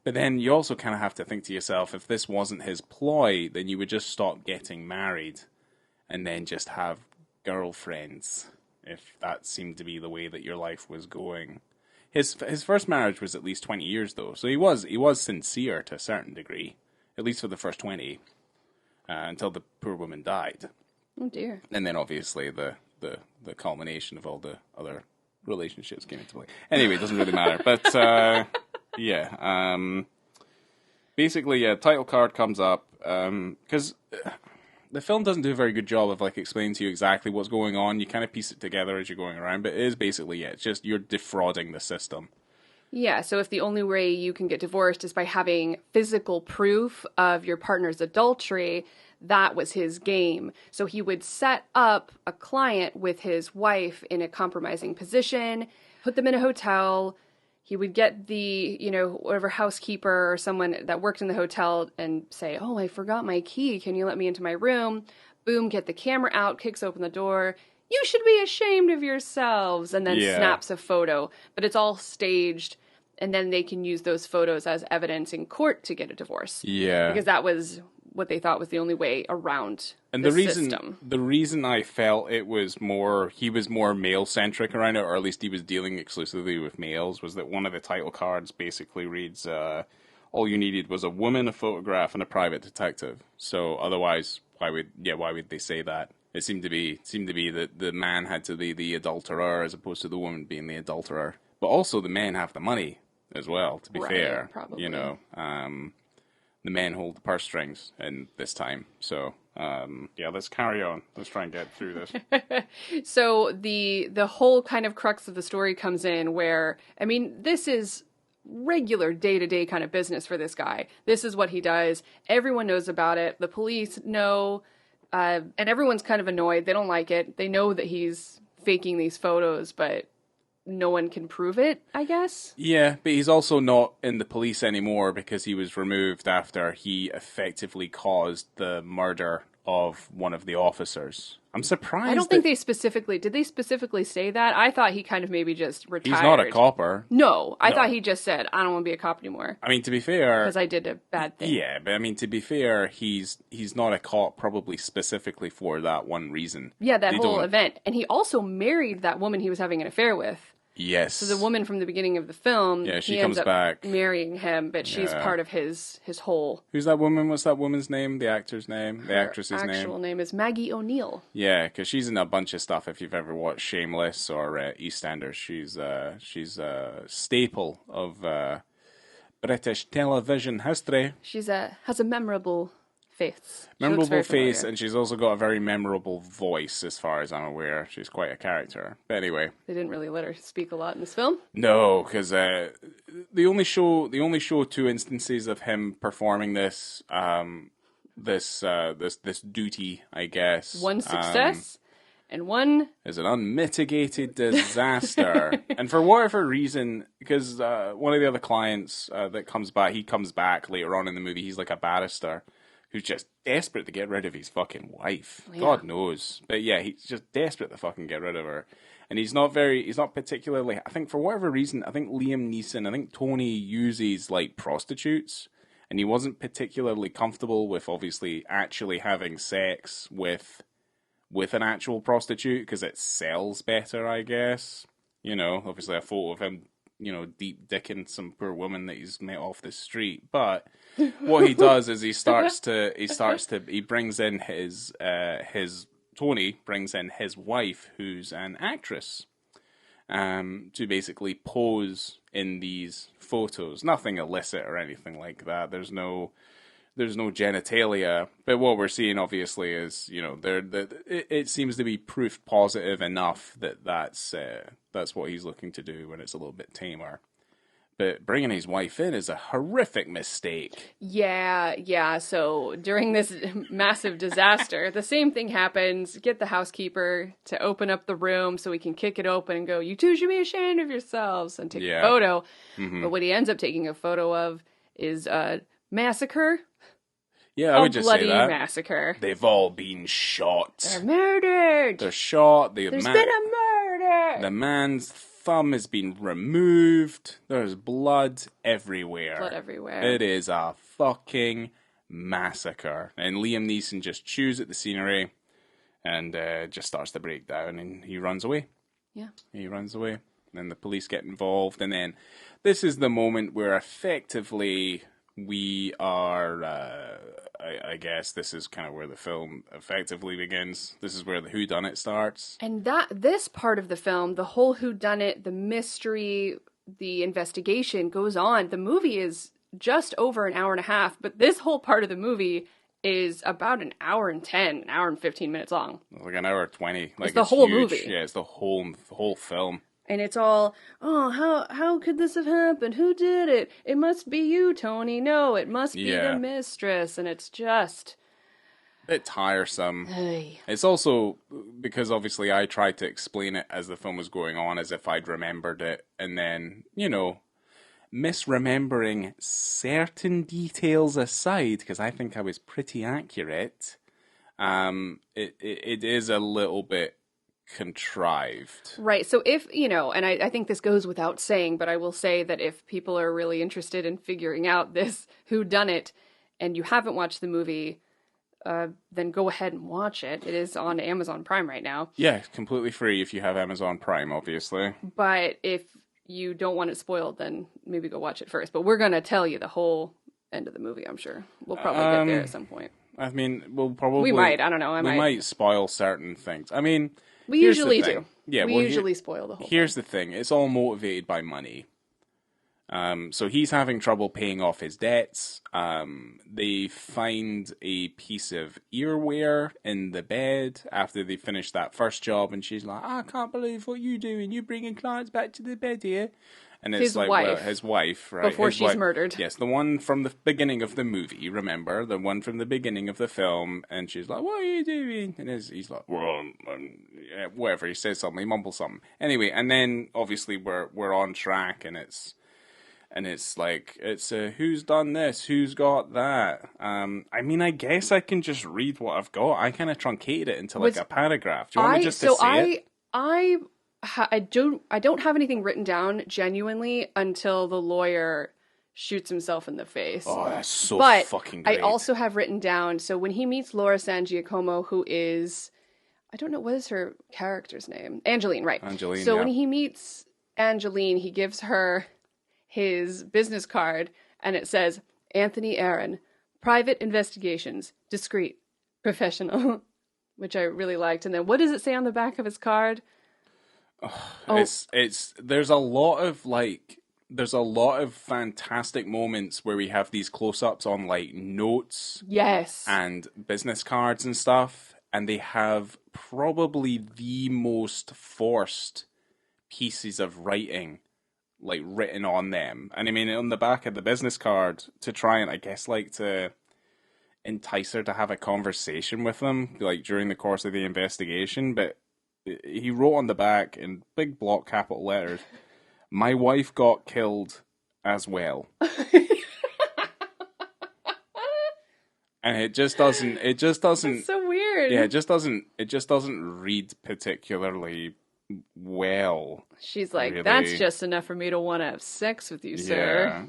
But then you also kind of have to think to yourself, if this wasn't his ploy, then you would just stop getting married and then just have girlfriends, if that seemed to be the way that your life was going. His first marriage was at least 20 years, though, so he was sincere to a certain degree, at least for the first 20, until the poor woman died. Oh, dear. And then, obviously, the culmination of all the other relationships came into play. Anyway, it doesn't really matter, but... basically, title card comes up, because the film doesn't do a very good job of, like, explaining to you exactly what's going on. You kind of piece it together as you're going around, but it is basically, it's just you're defrauding the system. Yeah, so if the only way you can get divorced is by having physical proof of your partner's adultery, that was his game. So he would set up a client with his wife in a compromising position, put them in a hotel. He would get the, whatever housekeeper or someone that worked in the hotel and say, "Oh, I forgot my key. Can you let me into my room?" Boom, get the camera out, kicks open the door. "You should be ashamed of yourselves." And then snaps a photo. But it's all staged. And then they can use those photos as evidence in court to get a divorce. Yeah. Because that was what they thought was the only way around and the system. The reason I felt he was more male-centric around it, or at least he was dealing exclusively with males, was that one of the title cards basically reads, all you needed was a woman, a photograph, and a private detective. So otherwise, why would they say that? It seemed to be that the man had to be the adulterer as opposed to the woman being the adulterer. But also the men have the money as well, to be fair. Probably. The men hold the purse strings in this time. So, let's carry on. Let's try and get through this. So the whole kind of crux of the story comes in where, this is regular day-to-day kind of business for this guy. This is what he does. Everyone knows about it. The police know, and everyone's kind of annoyed. They don't like it. They know that he's faking these photos, but no one can prove it, I guess. Yeah, but he's also not in the police anymore because he was removed after he effectively caused the murder of one of the officers. I'm surprised. I don't think did they specifically say that? I thought he kind of maybe just retired. He's not a copper. No, I thought he just said, "I don't want to be a cop anymore." To be fair, because I did a bad thing. Yeah, but to be fair, he's not a cop probably specifically for that one reason. Yeah, that whole event. And he also married that woman he was having an affair with. Yes. So the woman from the beginning of the film, she he comes ends up back marrying him, but she's part of his whole... Who's that woman? What's that woman's name? The actor's name? The actress's name? Her actual name is Maggie O'Neill. Yeah, because she's in a bunch of stuff. If you've ever watched Shameless or EastEnders, she's a staple of British television history. Has a memorable face. She looks Memorable very face, familiar. and she's also got a very memorable voice, as far as I'm aware. She's quite a character. But anyway, They didn't really let her speak a lot in this film. no, because they only show two instances of him performing this this duty, I guess. One success and one... Is an unmitigated disaster. And for whatever reason, because one of the other clients that comes back later on in the movie, he's like a barrister who's just desperate to get rid of his fucking wife. Yeah. God knows. But yeah, he's just desperate to fucking get rid of her. And he's not particularly, I think for whatever reason, I think Liam Neeson, I think Tony uses like prostitutes. And he wasn't particularly comfortable with obviously actually having sex with an actual prostitute because it sells better, I guess. You know, obviously a photo of him, you know, deep dicking some poor woman that he's met off the street. But what he does is he brings in his Tony brings in his wife, who's an actress, to basically pose in these photos. Nothing illicit or anything like that. There's no genitalia, but what we're seeing obviously is, you know, it seems to be proof positive enough that that's what he's looking to do when it's a little bit tamer. But bringing his wife in is a horrific mistake. Yeah. So during this massive disaster, the same thing happens. Get the housekeeper to open up the room so we can kick it open and go, "You two should be ashamed of yourselves," and take a photo. Mm-hmm. But what he ends up taking a photo of is a massacre. Yeah, I would just say that. A bloody massacre. They've all been shot. They're murdered. They're shot. There's been a murder. The man's thumb has been removed. There's blood everywhere. Blood everywhere. It is a fucking massacre. And Liam Neeson just chews at the scenery and just starts to break down, and he runs away. Yeah. He runs away. Then the police get involved, and then this is the moment where effectively we are, I guess this is kind of where the film effectively begins. This is where the whodunit starts. And this part of the film, the whole whodunit, the mystery, the investigation goes on. The movie is just over an hour and a half, but this whole part of the movie is about an hour and 10, an hour and 15 minutes long. Like an hour 20. Like it's the whole huge. movie. Yeah, it's the whole film. And it's all, how could this have happened? Who did it? It must be you, Tony. No, it must be the mistress. And it's just... a bit tiresome. Hey. It's also, because obviously I tried to explain it as the film was going on, as if I'd remembered it. And then, you know, misremembering certain details aside, because I think I was pretty accurate, it is a little bit contrived. Right. So if, you know, and I think this goes without saying, but I will say that if people are really interested in figuring out this whodunit and you haven't watched the movie, then go ahead and watch it. It is on Amazon Prime right now. Yeah, completely free if you have Amazon Prime, obviously. But if you don't want it spoiled, then maybe go watch it first. But we're going to tell you the whole end of the movie, I'm sure. We'll probably get there at some point. I mean, we'll probably... We might. I don't know. We might spoil certain things. I mean... We usually do. Yeah, we usually spoil the whole Here's the thing. It's all motivated by money. So he's having trouble paying off his debts. They find a piece of earwear in the bed after they finish that first job, and she's like, "I can't believe what you're doing. You're bringing clients back to the bed here." And it's his wife, right? Before she's murdered. Yes, the one from the beginning of the movie, remember? The one from the beginning of the film. And she's like, "What are you doing?" And he's like, "Well, whatever." He says something, he mumbles something. Anyway, and then obviously we're on track, and it's like, who's done this? Who's got that? I mean, I guess I can just read what I've got. I kind of truncated it into like a paragraph. Do you want me just to say it? I don't have anything written down genuinely until the lawyer shoots himself in the face. Oh, that's so fucking great. great. I also have written down, so when he meets Laura San Giacomo, who is, I don't know, what is her character's name? Angeline, right. Angeline, So when he meets Angeline, he gives her his business card, and it says, Anthony Aaron, private investigations, discreet, professional, which I really liked. And then what does it say on the back of his card? There's a lot of like there's a lot of fantastic moments where we have these close-ups on like notes Yes. and business cards and stuff, and they have probably the most forced pieces of writing like written on them. And I mean, on the back of the business card, to try and, I guess, like to entice her to have a conversation with them, like during the course of the investigation. But he wrote on the back in big block capital letters, "My wife got killed as well." And it just doesn't. It's so weird. Yeah, it just doesn't read particularly well. She's like, really. That's just enough for me to want to have sex with you, sir. Yeah.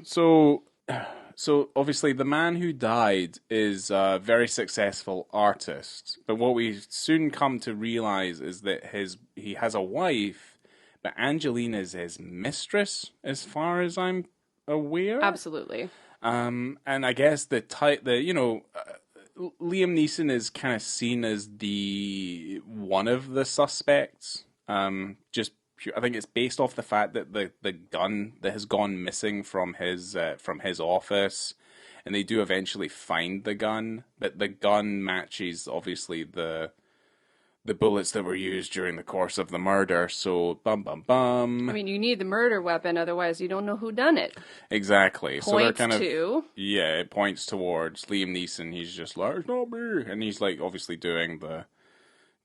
So obviously the man who died is a very successful artist. But what we soon come to realize is that he has a wife, but Angeline is his mistress, as far as I'm aware. Absolutely. And I guess Liam Neeson is kind of seen as the one of the suspects. I think it's based off the fact that the gun that has gone missing from his office, and they do eventually find the gun, but the gun matches obviously the bullets that were used during the course of the murder. So bum. I mean, you need the murder weapon, otherwise you don't know who done it. Exactly. Points so they're kind to. Yeah, it points towards Liam Neeson. He's just like, "It's not me," and he's like obviously doing the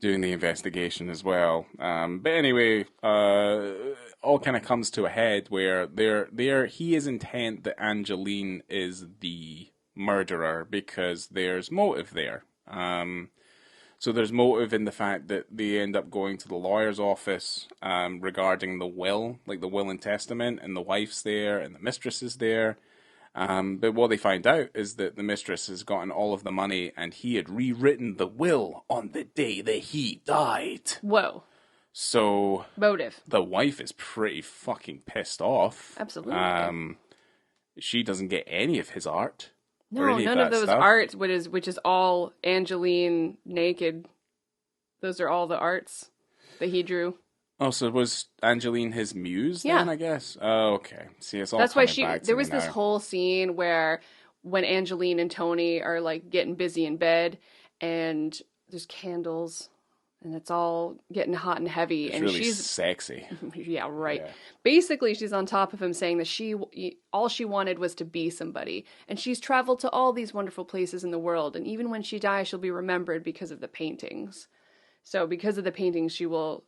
investigation as well. But anyway, all kind of comes to a head where he is intent that Angeline is the murderer because there's motive there. So there's motive in the fact that they end up going to the lawyer's office regarding the will, like the will and testament, and the wife's there and the mistress is there. But what they find out is that the mistress has gotten all of the money and he had rewritten the will on the day that he died. Whoa. So motive. The wife is pretty fucking pissed off. Absolutely. She doesn't get any of his art. No, none of those stuff. arts, which is all Angeline naked. Those are all the arts that he drew. Oh, so was Angeline his muse then, Yeah. I guess? Oh, okay. See, it's all That's why there was this now. whole scene where when Angeline and Tony are like getting busy in bed and there's candles and it's all getting hot and heavy. It's and really she's sexy. Yeah, right. Yeah. Basically, she's on top of him saying that all she wanted was to be somebody. And she's traveled to all these wonderful places in the world. And even when she dies, she'll be remembered because of the paintings. So because of the paintings, she will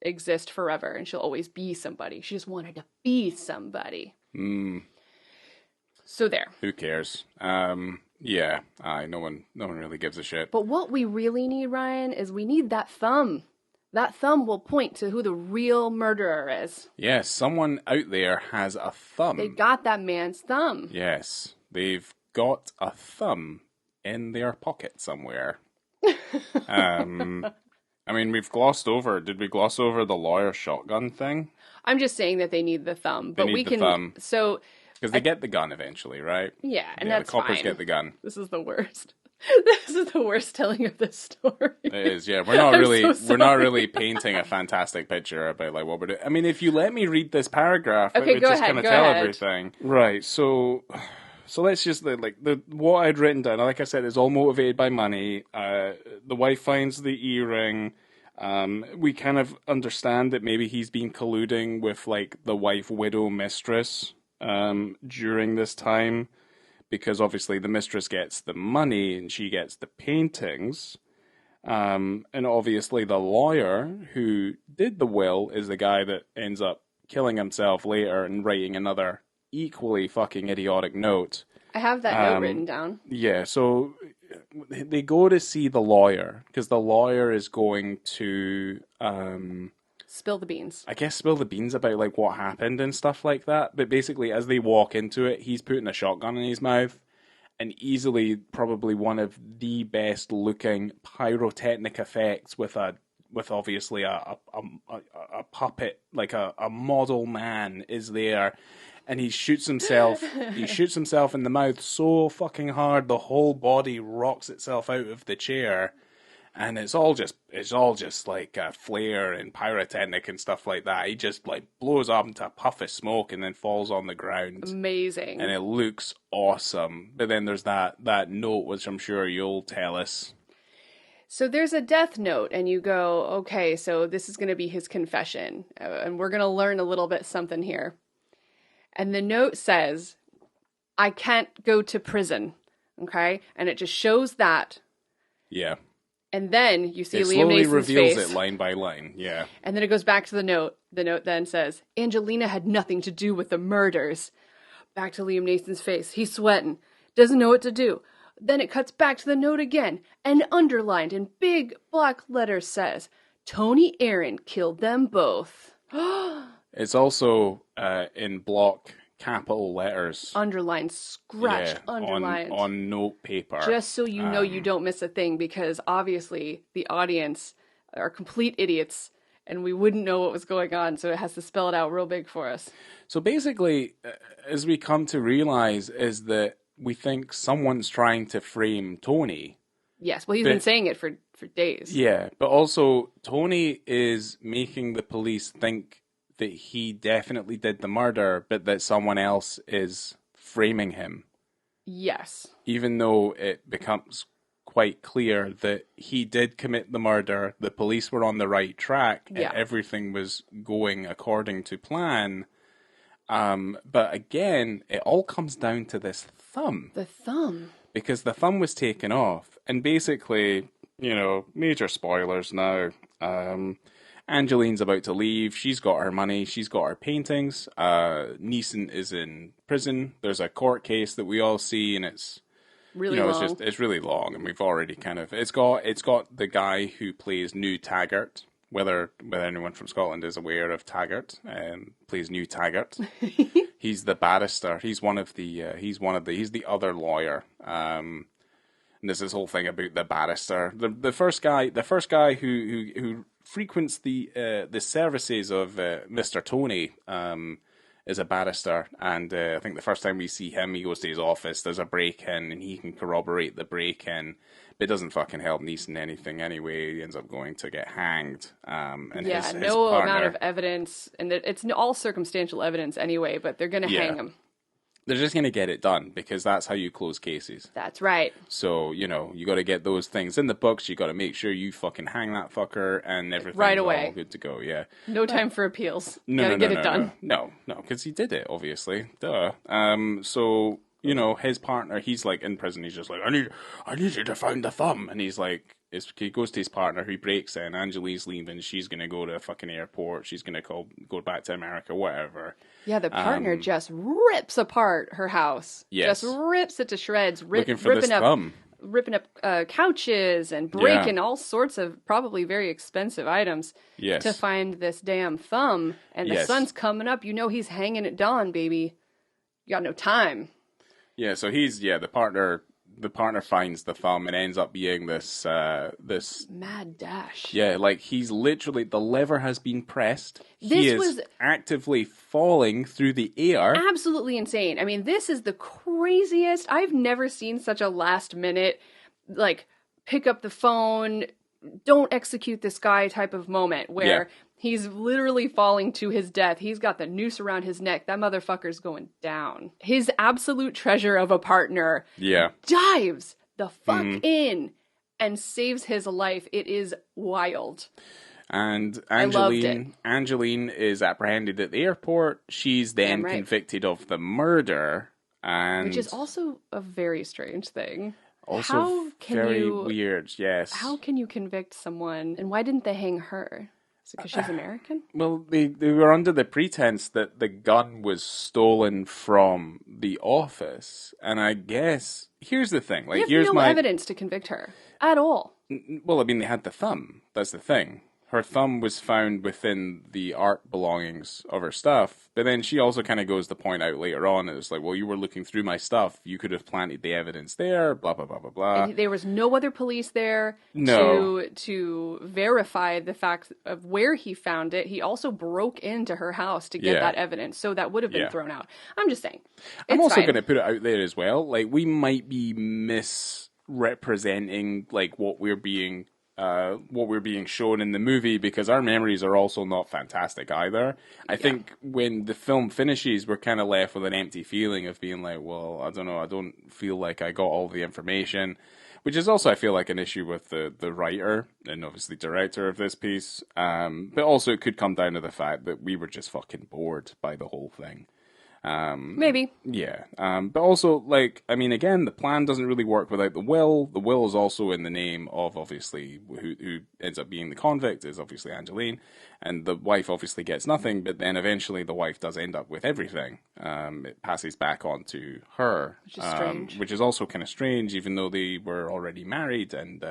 exist forever and she'll always be somebody. She just wanted to be somebody. So there. Who cares? Yeah. No one really gives a shit. But what we really need, Ryan, is we need that thumb. That thumb will point to who the real murderer is. Yes, someone out there has a thumb. They got that man's thumb. Yes, they've got a thumb in their pocket somewhere. I mean, did we gloss over the lawyer shotgun thing? I'm just saying that they need the thumb. But the thumb. So... Because they get the gun eventually, right? Yeah, and that's the coppers fine. get the gun. This is the worst. This is the worst telling of this story. It is, yeah. We're not really painting a fantastic picture about like what we're doing. I mean, if you let me read this paragraph, okay, it would go just ahead, kind of go tell ahead. everything. Right. So let's just what I'd written down. Like I said, is all motivated by money. The wife finds the earring. We kind of understand that maybe he's been colluding with like the wife, widow, mistress during this time. Because obviously the mistress gets the money and she gets the paintings. And obviously the lawyer who did the will is the guy that ends up killing himself later and writing another equally fucking idiotic note. I have that note written down. Yeah, so they go to see the lawyer because the lawyer is going to... spill the beans. I guess spill the beans about like what happened and stuff like that. But basically, as they walk into it, he's putting a shotgun in his mouth, and easily probably one of the best looking pyrotechnic effects with obviously a puppet, like a model man is there, and he shoots himself. He shoots himself in the mouth so fucking hard the whole body rocks itself out of the chair. And it's all just like flare and pyrotechnic and stuff like that. He just like blows up into a puff of smoke and then falls on the ground. Amazing. And it looks awesome. But then there's that note, which I'm sure you'll tell us. So there's a death note, and you go, okay, so this is going to be his confession, and we're going to learn a little bit something here. And the note says, I can't go to prison, okay? And it just shows that. Yeah. And then you see it Liam Neeson's reveals face. It line by line, yeah. And then it goes back to the note. The note then says, Angelina had nothing to do with the murders. Back to Liam Neeson's face. He's sweating. Doesn't know what to do. Then it cuts back to the note again, and underlined in big black letters says, Tony Aaron killed them both. It's also in block capital letters. Underlined, scratched, underlined. On note paper. Just so you know you don't miss a thing, because obviously the audience are complete idiots, and we wouldn't know what was going on, so it has to spell it out real big for us. So basically, as we come to realize, is that we think someone's trying to frame Tony. Yes, well, he's been saying it for days. Yeah, but also Tony is making the police think that he definitely did the murder, but that someone else is framing him. Yes. Even though it becomes quite clear that he did commit the murder, the police were on the right track, and everything was going according to plan. But again, it all comes down to this thumb. The thumb. Because the thumb was taken off. And basically, major spoilers now. Angeline's about to leave. She's got her money. She's got her paintings. Neeson is in prison. There's a court case that we all see, and it's really long. It's really long, and we've already it's got the guy who plays New Taggart. Whether anyone from Scotland is aware of Taggart, plays New Taggart. He's the barrister. He's the other lawyer. And there's this whole thing about the barrister. The first guy who frequents the services of Mr. Tony is a barrister, and I think the first time we see him, he goes to his office. There's a break-in, and he can corroborate the break-in. But it doesn't fucking help Neeson anything anyway. He ends up going to get hanged. And his partner, amount of evidence, and it's all circumstantial evidence anyway, but they're going to hang him. They're just going to get it done, because that's how you close cases. That's right. So, you got to get those things in the books. You got to make sure you fucking hang that fucker, and everything's right away. All good to go, yeah. No time for appeals. No, get it done. No, because he did it, obviously. Duh. So... his partner, he's like in prison. He's just like, I need you to find the thumb. And he's like, he goes to his partner, who breaks in. Angeline's leaving. She's going to go to a fucking airport. She's going to go back to America, whatever. Yeah, the partner just rips apart her house. Yes. Just rips it to shreds. Looking for this thumb. Ripping up couches and breaking all sorts of probably very expensive items to find this damn thumb. And the sun's coming up. He's hanging at dawn, baby. You got no time. Yeah, so the partner finds the thumb and ends up being this mad dash. Yeah, like he's literally, the lever has been pressed. He is actively falling through the air. Absolutely insane. I mean, this is the craziest. I've never seen such a last minute, like, pick up the phone, don't execute this guy type of moment where he's literally falling to his death. He's got the noose around his neck. That motherfucker's going down. His absolute treasure of a partner dives the fuck in and saves his life. It is wild. And Angeline is apprehended at the airport. She's then convicted of the murder. Which is also a very strange thing. Also very weird, yes. How can you convict someone? And why didn't they hang her? Is it because she's American? Well, they were under the pretense that the gun was stolen from the office. And I guess, here's the thing. Like, here's no evidence to convict her. At all. Well, I mean, they had the thumb. That's the thing. Her thumb was found within the art belongings of her stuff. But then she also kind of goes to point out later on, it's like, well, you were looking through my stuff. You could have planted the evidence there, blah, blah, blah, blah, blah. And there was no other police there to verify the fact of where he found it. He also broke into her house to get that evidence. So that would have been thrown out. I'm just saying. I'm also going to put it out there as well. Like, we might be misrepresenting, like, what we're being what we're being shown in the movie, because our memories are also not fantastic either. I think when the film finishes, we're kind of left with an empty feeling of being like, well, I don't know, I don't feel like I got all the information, which is also, I feel like, an issue with the writer and obviously director of this piece. But also it could come down to the fact that we were just fucking bored by the whole thing. Maybe. Yeah. But also, like, I mean, again, the plan doesn't really work without the will. The will is also in the name of, obviously, who ends up being the convict is obviously Angeline. And the wife obviously gets nothing, but then eventually the wife does end up with everything. It passes back on to her. Which is strange. Which is also kind of strange, even though they were already married and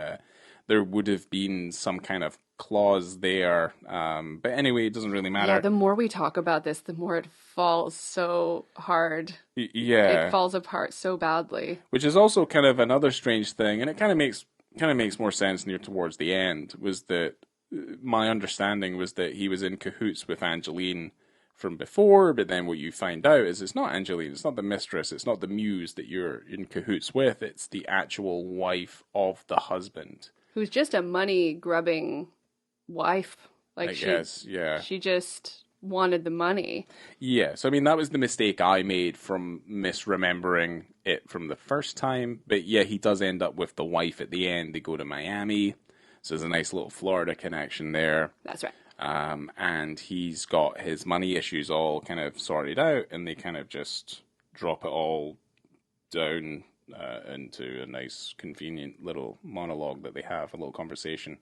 there would have been some kind of clause there. But anyway, it doesn't really matter. Yeah, the more we talk about this, the more it falls so hard. Yeah. It falls apart so badly. Which is also kind of another strange thing, and it kind of makes more sense near towards the end, was that my understanding was that he was in cahoots with Angeline from before, but then what you find out is it's not Angeline, it's not the mistress, it's not the muse that you're in cahoots with, it's the actual wife of the husband. Who's just a money-grubbing wife. Like I guess, yeah. She just wanted the money. Yeah, so I mean, that was the mistake I made from misremembering it from the first time. But yeah, he does end up with the wife at the end. They go to Miami. So there's a nice little Florida connection there. That's right. And he's got his money issues all kind of sorted out, and they kind of just drop it all down into a nice, convenient little monologue that they have, a little conversation.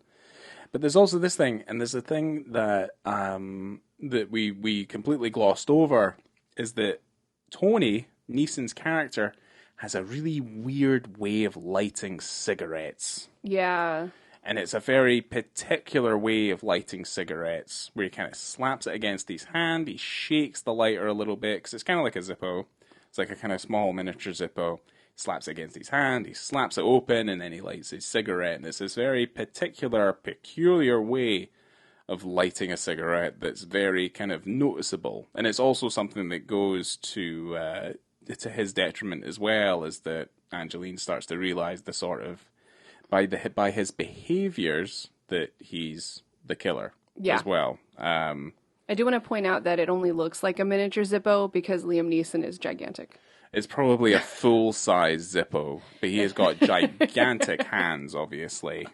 But there's also this thing, and there's a thing that that we completely glossed over, is that Tony, Neeson's character, has a really weird way of lighting cigarettes. Yeah. And it's a very particular way of lighting cigarettes, where he kind of slaps it against his hand, he shakes the lighter a little bit, because it's kind of like a Zippo. It's like a kind of small miniature Zippo. He slaps it against his hand, he slaps it open, and then he lights his cigarette. And it's this very particular, peculiar way of lighting a cigarette that's very kind of noticeable. And it's also something that goes to his detriment as well, is that Angeline starts to realize the sort of, by his behaviors, that he's the killer as well. I do want to point out that it only looks like a miniature Zippo because Liam Neeson is gigantic. It's probably a full-size Zippo, but he has got gigantic hands, obviously.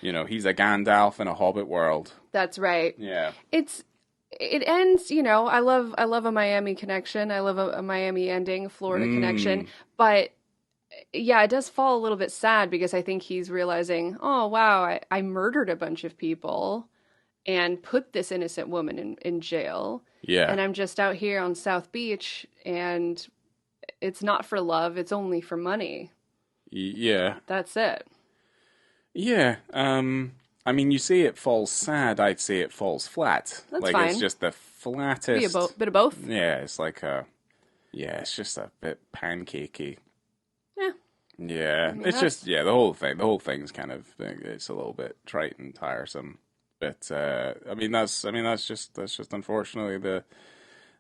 You know, he's a Gandalf in a Hobbit world. That's right. Yeah. It ends, you know, I love a Miami connection. I love a Miami ending, Florida connection. But yeah, it does fall a little bit sad because I think he's realizing, oh, wow, I murdered a bunch of people and put this innocent woman in jail. Yeah. And I'm just out here on South Beach, and it's not for love, it's only for money. Yeah. That's it. Yeah. I mean, you say it falls sad, I'd say it falls flat. That's like, fine. It's just the flattest. Be a bit of both. Yeah, it's like it's just a bit pancakey. Yeah. Yeah. I mean, it's just, the whole thing's kind of, it's a little bit trite and tiresome. But I mean that's just unfortunately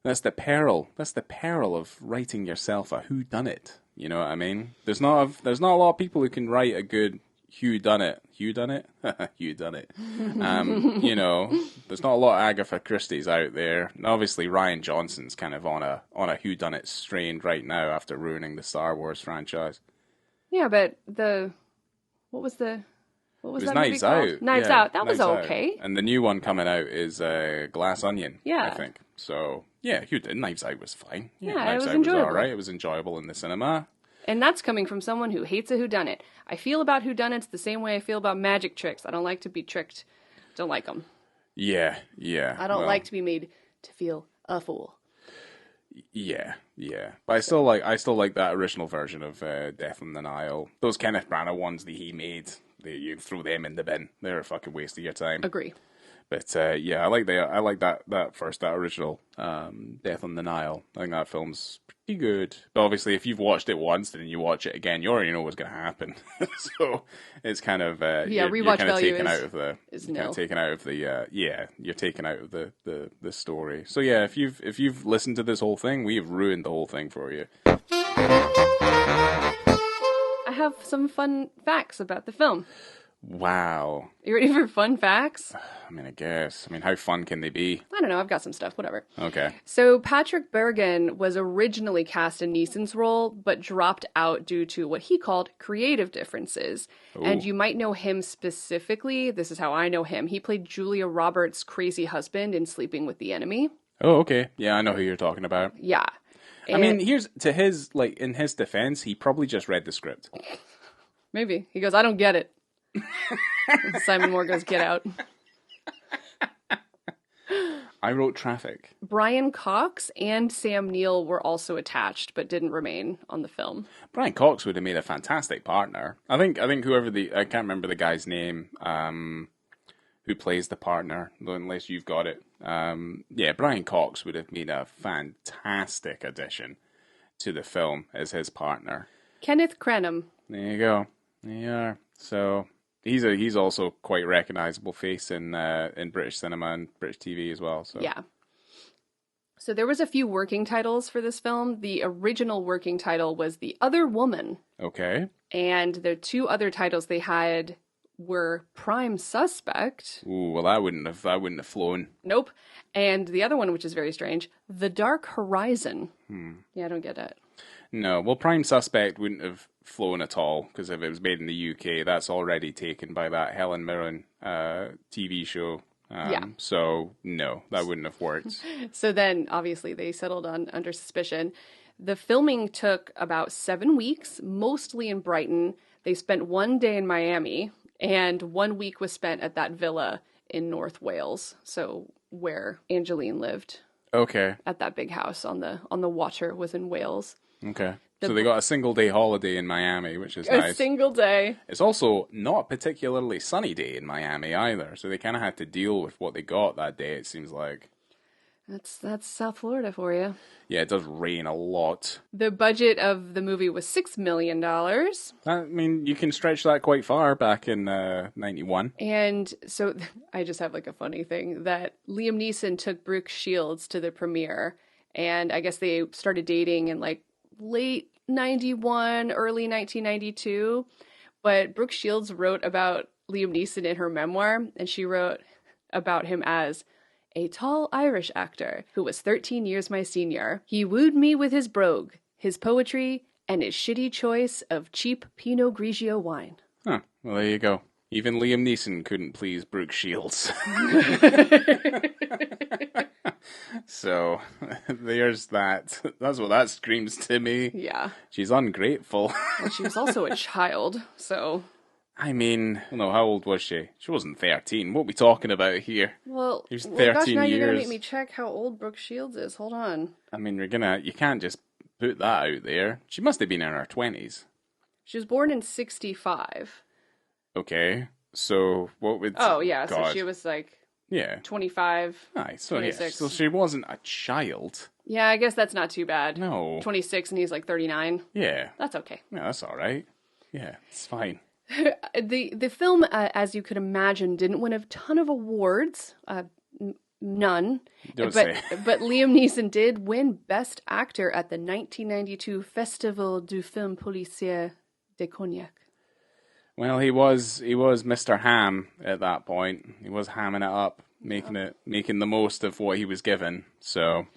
that's the peril of writing yourself a whodunnit. You know what I mean? There's not a lot of people who can write a good whodunnit. Whodunnit. You know, there's not a lot of Agatha Christie's out there. And obviously Rian Johnson's kind of on a whodunnit strain right now after ruining the Star Wars franchise. Yeah, but what was that Knives movie Out. Knives Out. That was okay. And the new one coming out is Glass Onion, yeah. I think. So, yeah, Knives Out was fine. Yeah, Knives it was Out enjoyable. was all right. It was enjoyable in the cinema. And that's coming from someone who hates a whodunit. I feel about whodunits the same way I feel about magic tricks. I don't like to be tricked. Don't like them. Yeah. I don't like to be made to feel a fool. Yeah. But I still like that original version of Death on the Nile. Those Kenneth Branagh ones that he made. You throw them in the bin. They're a fucking waste of your time. Agree. But yeah, I like that original Death on the Nile. I think that film's pretty good. But obviously, if you've watched it once and you watch it again, you already know what's going to happen. So it's kind of rewatch value taken out of the you're taken out of the story. So yeah, if you've listened to this whole thing, we've ruined the whole thing for you. I have some fun facts about the film. Wow. You ready for fun facts? I mean, I guess. I mean, how fun can they be? I don't know. I've got some stuff. Whatever. Okay. So Patrick Bergin was originally cast in Neeson's role, but dropped out due to what he called creative differences. Ooh. And you might know him specifically. This is how I know him. He played Julia Roberts' crazy husband in Sleeping with the Enemy. Oh, okay. Yeah, I know who you're talking about. Yeah. I mean, in his defense, he probably just read the script. Maybe. He goes, I don't get it. Simon Moore goes, get out. I wrote Traffic. Brian Cox and Sam Neill were also attached, but didn't remain on the film. Brian Cox would have made a fantastic partner. I think whoever I can't remember the guy's name, who plays the partner, unless you've got it. Yeah, Brian Cox would have made a fantastic addition to the film as his partner. Kenneth Cranham. There you go. There you are. So he's also quite a recognizable face in British cinema and British TV as well. So yeah. So there was a few working titles for this film. The original working title was The Other Woman. Okay. And the two other titles they had were Prime Suspect. Ooh, well that wouldn't have flown. Nope. And the other one, which is very strange, The Dark Horizon. Yeah, I don't get it. No, well, Prime Suspect wouldn't have flown at all, because if it was made in the UK, that's already taken by that Helen Mirren TV show. Yeah. So, no, that wouldn't have worked. So then, obviously, they settled on Under Suspicion. The filming took about 7 weeks, mostly in Brighton. They spent 1 day in Miami, and 1 week was spent at that villa in North Wales, so where Angeline lived. Okay. At that big house on the water was in Wales. Okay. So they got a single day holiday in Miami, which is nice. A single day. It's also not a particularly sunny day in Miami either, so they kind of had to deal with what they got that day, it seems like. That's South Florida for you. Yeah, it does rain a lot. The budget of the movie was $6 million. I mean, you can stretch that quite far back in 91. And so I just have like a funny thing that Liam Neeson took Brooke Shields to the premiere, and I guess they started dating in like late 91, early 1992. But Brooke Shields wrote about Liam Neeson in her memoir, and she wrote about him as a tall Irish actor who was 13 years my senior. He wooed me with his brogue, his poetry, and his shitty choice of cheap Pinot Grigio wine. Huh. Well, there you go. Even Liam Neeson couldn't please Brooke Shields. So, there's that. That's what that screams to me. Yeah. She's ungrateful. Well, she was also a child, so... I mean, no, how old was she? She wasn't 13. What are we talking about here? Well, she was 13 gosh, now years. you're going to make me check how old Brooke Shields is. Hold on. I mean, you can't just put that out there. She must have been in her 20s. She was born in 65. Okay, so what would... Oh, yeah, God. So she was like... Yeah. 25, Nice. So, 26. yeah, so she wasn't a child. Yeah, I guess that's not too bad. No. 26 and he's like 39. Yeah. That's okay. Yeah, that's all right. Yeah, it's fine. The film, as you could imagine, didn't win a ton of awards. None. Don't but, say. But Liam Neeson did win Best Actor at the 1992 Festival du Film Policier de Cognac. Well, he was Mr. Ham at that point. He was hamming it up, making the most of what he was given. So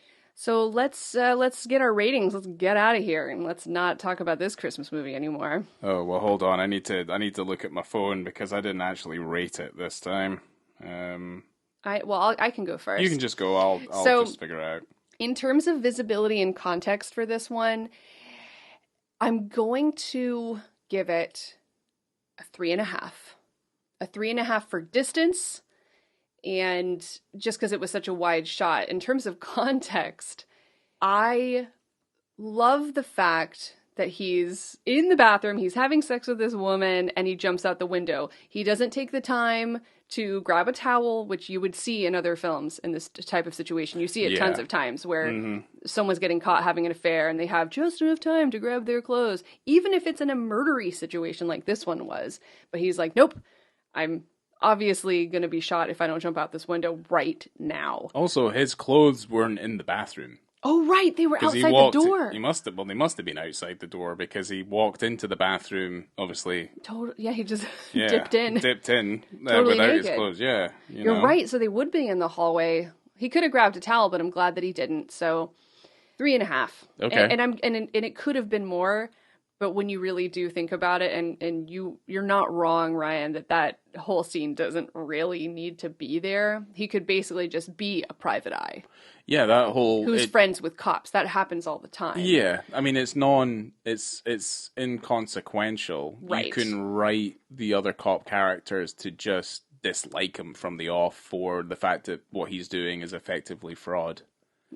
let's get our ratings. Let's get out of here and let's not talk about this Christmas movie anymore. Oh well, hold on. I need to look at my phone because I didn't actually rate it this time. I can go first. You can just go. I'll just figure it out. In terms of visibility and context for this one, I'm going to give it a 3.5. A 3.5 for distance, and just because it was such a wide shot. In terms of context, I love the fact that he's in the bathroom, he's having sex with this woman, and he jumps out the window. He doesn't take the time to grab a towel, which you would see in other films in this type of situation. You see it tons of times where someone's getting caught having an affair and they have just enough time to grab their clothes, even if it's in a murdery situation like this one was. But he's like, nope, I'm obviously going to be shot if I don't jump out this window right now. Also, his clothes weren't in the bathroom. Oh, right. They were Because outside the door. They must have been outside the door because he walked into the bathroom, obviously. Totally. Yeah, he just Yeah, dipped in. Totally without his naked. clothes. Yeah, You're right. So they would be in the hallway. He could have grabbed a towel, but I'm glad that he didn't. So 3.5. Okay. And it could have been more, but when you really do think about it, and you're not wrong, Ryan, that whole scene doesn't really need to be there. He could basically just be a private eye. Yeah, that whole who's friends with cops. That happens all the time. Yeah, I mean it's inconsequential. Right. You can write the other cop characters to just dislike him from the off for the fact that what he's doing is effectively fraud.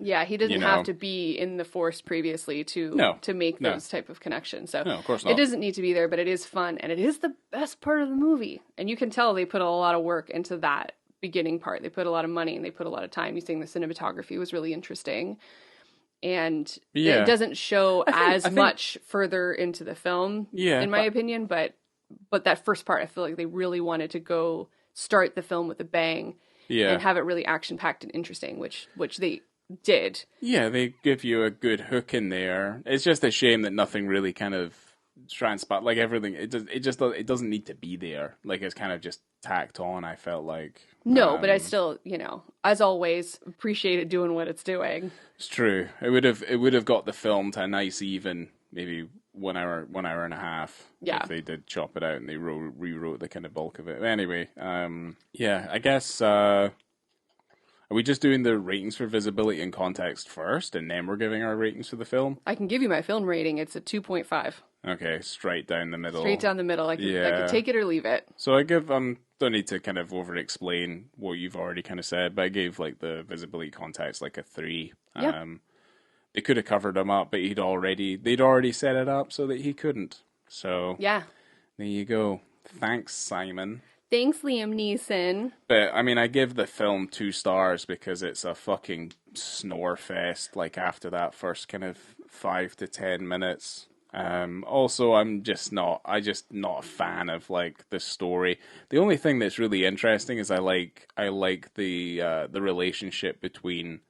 Yeah, he doesn't have to be in the force previously to make those type of connections. So no, of course not. It doesn't need to be there, but it is fun, and it is the best part of the movie. And you can tell they put a lot of work into that beginning part. They put a lot of money and they put a lot of time. You think the cinematography was really interesting. And it doesn't show as much further into the film, in my opinion, but that first part, I feel like they really wanted to go start the film with a bang and have it really action-packed and interesting, which they did. Yeah, they give you a good hook in there. It's just a shame that nothing really kind of transpired. Like everything, it doesn't need to be there. Like it's kind of just tacked on. I felt like no, but I still, as always, appreciate it doing what it's doing. It's true. It would have got the film to a nice even, maybe 1 hour and a half. Yeah, if they did chop it out and they rewrote the kind of bulk of it. But anyway, I guess. Are we just doing the ratings for visibility and context first, and then we're giving our ratings for the film? I can give you my film rating. It's a 2.5. Okay, straight down the middle. Straight down the middle. I could take it or leave it. So I give, don't need to kind of over-explain what you've already kind of said, but I gave like the visibility context like a 3. Yep. They could have covered him up, but they'd already set it up so that he couldn't. So yeah, there you go. Thanks, Simon. Thanks, Liam Neeson. But, I mean, I give the film 2 stars because it's a fucking snore fest, like, after that first kind of 5 to 10 minutes. Also, I'm just not a fan of, like, the story. The only thing that's really interesting is I like the relationship between,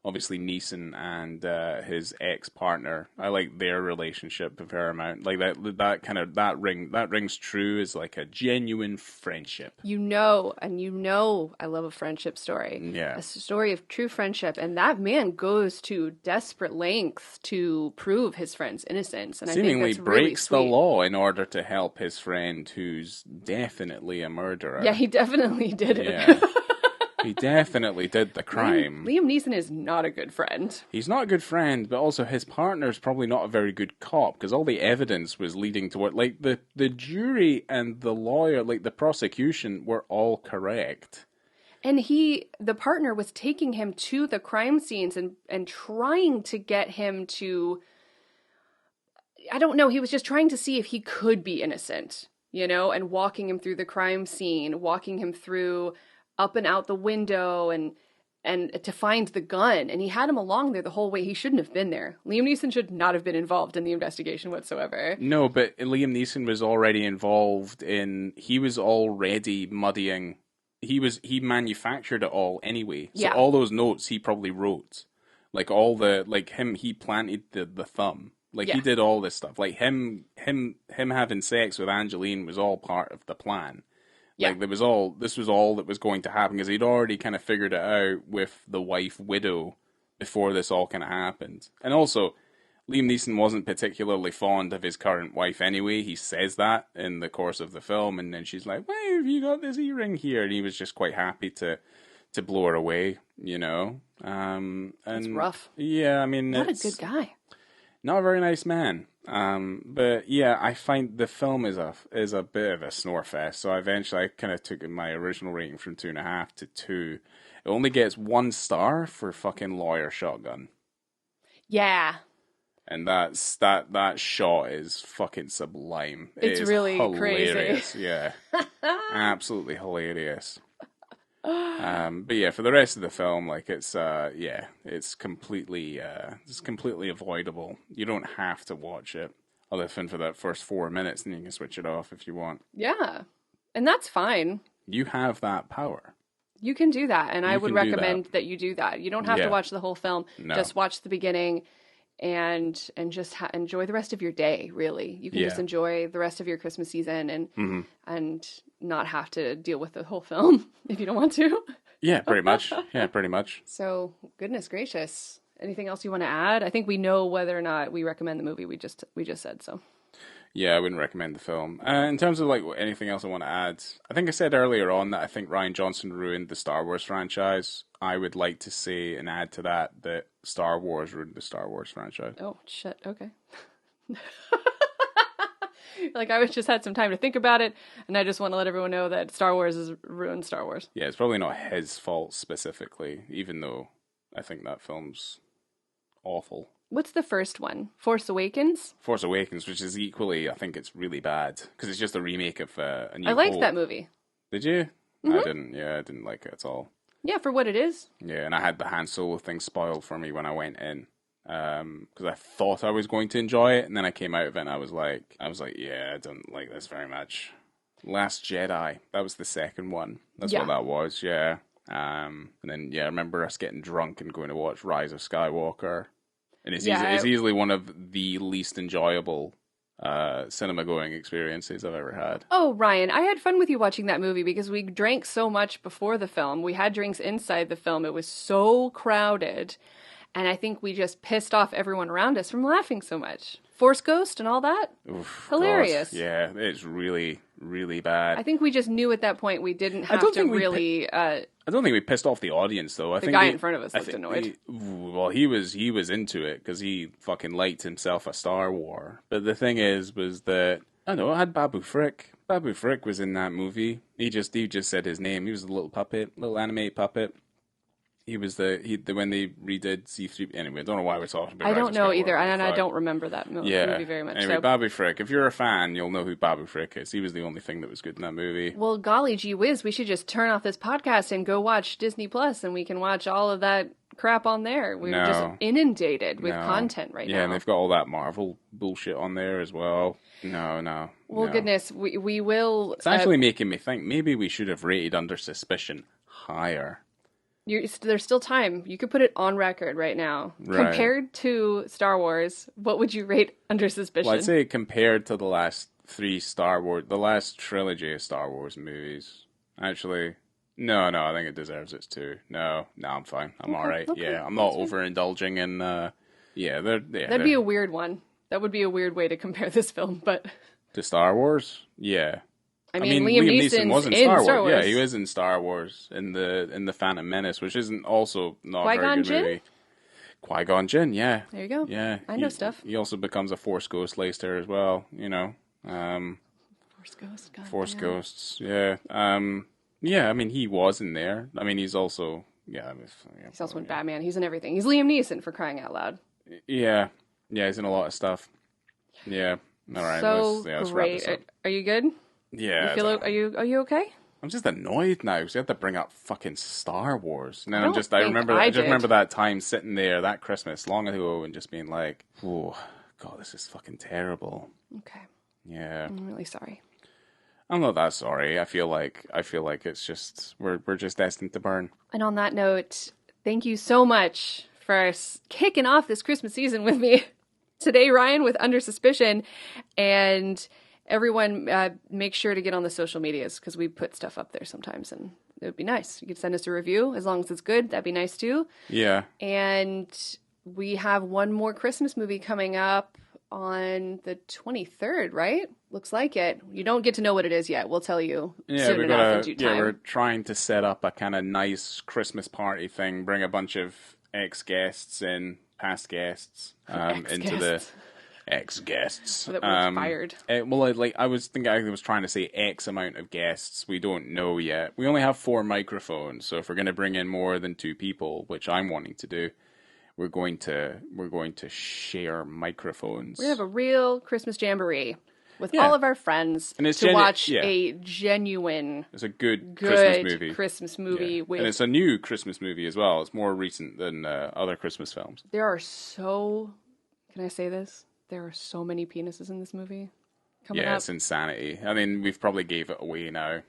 obviously, Neeson and his ex-partner. I like their relationship a fair amount. Like that rings true as like a genuine friendship. I love a friendship story. Yeah. A story of true friendship, and that man goes to desperate lengths to prove his friend's innocence, and seemingly I think that's really breaks the law in order to help his friend who's definitely a murderer. Yeah, he definitely did it. Yeah. He definitely did the crime. Liam Neeson is not a good friend. He's not a good friend, but also his partner's probably not a very good cop, because all the evidence was leading to what, like, the jury and the lawyer, like, the prosecution were all correct. And the partner was taking him to the crime scenes and trying to get him to, I don't know, he was just trying to see if he could be innocent, and walking him through the crime scene, walking him through up and out the window and to find the gun. And he had him along there the whole way. He shouldn't have been there. Liam Neeson should not have been involved in the investigation whatsoever. No, but Liam Neeson was already involved he was already muddying. He manufactured it all anyway. So all those notes he probably wrote. Like he planted the thumb. Like he did all this stuff. Like him having sex with Angeline was all part of the plan. Like this was all that was going to happen because he'd already kind of figured it out with the wife widow before this all kind of happened. And also, Liam Neeson wasn't particularly fond of his current wife anyway. He says that in the course of the film, and then she's like, "Why have you got this earring here?" And he was just quite happy to blow her away, And it's rough. Yeah, I mean, not a good guy. Not a very nice man. But yeah, I find the film is a bit of a snore fest. So I kind of took my original rating from 2.5 to 2. It only gets 1 star for fucking Lawyer Shotgun. Yeah. And that shot is fucking sublime. It's really hilarious. Crazy. Yeah. Absolutely hilarious. But yeah, for the rest of the film, like it's completely avoidable. You don't have to watch it, other than for that first 4 minutes, and you can switch it off if you want. Yeah, and that's fine. You have that power. You can do that, and I would can do recommend that you do that. You don't have to watch the whole film. No. Just watch the beginning and just enjoy the rest of your day, really. You can just enjoy the rest of your Christmas season and not have to deal with the whole film if you don't want to. Yeah, pretty much. Yeah, pretty much. So, goodness gracious. Anything else you want to add? I think we know whether or not we recommend the movie we just said, so. Yeah, I wouldn't recommend the film. In terms of like anything else I want to add, I think I said earlier on that I think Rian Johnson ruined the Star Wars franchise. I would like to say and add to that Star Wars ruined the Star Wars franchise. Oh, shit. Okay. Like, I just had some time to think about it, and I just want to let everyone know that Star Wars has ruined Star Wars. Yeah, it's probably not his fault specifically, even though I think that film's awful. What's the first one? Force Awakens? Force Awakens, which is equally, I think it's really bad, because it's just a remake of A New Hope. I liked that movie. Did you? Mm-hmm. I didn't like it at all. Yeah, for what it is. Yeah, and I had the Han Solo thing spoiled for me when I went in, because I thought I was going to enjoy it, and then I came out of it and I was like, yeah, I don't like this very much. Last Jedi, that was the second one. That's what that was, yeah. And then, I remember us getting drunk and going to watch Rise of Skywalker. And it's easily one of the least enjoyable cinema-going experiences I've ever had. Oh, Ryan, I had fun with you watching that movie because we drank so much before the film. We had drinks inside the film. It was so crowded. And I think we just pissed off everyone around us from laughing so much. Force Ghost and all that? Oof, hilarious. God. Yeah, it's really, really bad. I think we just knew at that point we didn't have to really... I don't think we pissed off the audience, though. The guy in front of us looked annoyed. He was into it because he fucking liked himself a Star Wars. But the thing was that, I don't know, I had Babu Frick. Babu Frick was in that movie. He just said his name. He was a little animated puppet. He was when they redid C3. Anyway, I don't know why we're talking about. I don't know either, and I don't remember that movie very much. Anyway, Babu Frick. If you're a fan, you'll know who Babu Frick is. He was the only thing that was good in that movie. Well, golly gee whiz, we should just turn off this podcast and go watch Disney Plus, and we can watch all of that crap on there. We're just inundated with content right now. Yeah, and they've got all that Marvel bullshit on there as well. No. Well, goodness, we will. It's actually making me think maybe we should have rated Under Suspicion higher. There's still time. You could put it on record right now. Right. Compared to Star Wars, what would you rate Under Suspicion? Well, I'd say compared to the last the last trilogy of Star Wars movies. Actually, no, I think it deserves its 2. No, I'm fine. I'm all right. Okay. Yeah, I'm not overindulging in. That'd be a weird one. That would be a weird way to compare this film, but to Star Wars, yeah. I mean, Liam Neeson was in Star Wars. Yeah, he was in Star Wars in the Phantom Menace, which isn't also not a very good movie. Qui-Gon Jinn, yeah. There you go. Yeah, I know stuff. He also becomes a Force Ghost later as well. You know, Force Ghost. Force Ghosts. Yeah. Yeah. I mean, he was in there. I mean, he's also he's also in Batman. He's in everything. He's Liam Neeson, for crying out loud. Yeah. He's in a lot of stuff. Yeah. All right. So great. Are you good? Yeah. Are you okay? I'm just annoyed now because you have to bring up fucking Star Wars. And then I remember that time sitting there that Christmas long ago and just being like, oh God, this is fucking terrible. Okay. Yeah. I'm really sorry. I'm not that sorry. I feel like it's just we're just destined to burn. And on that note, thank you so much for kicking off this Christmas season with me today, Ryan, with Under Suspicion. And everyone, make sure to get on the social medias because we put stuff up there sometimes, and it would be nice. You could send us a review as long as it's good. That'd be nice too. Yeah. And we have one more Christmas movie coming up on the 23rd, right? Looks like it. You don't get to know what it is yet. We'll tell you soon enough in due time. Yeah, we're trying to set up a kind of nice Christmas party thing. Bring a bunch of ex-guests in, past guests, into the ex-guests. That were inspired. I was trying to say X amount of guests. We don't know yet. We only have 4 microphones, so if we're going to bring in more than 2 people, which I'm wanting to do, we're going to share microphones. We have a real Christmas jamboree with all of our friends to watch a genuine. It's a good Christmas movie. Yeah. And it's a new Christmas movie as well. It's more recent than other Christmas films. There are can I say this? There are so many penises in this movie. It's insanity. I mean, we've probably gave it away now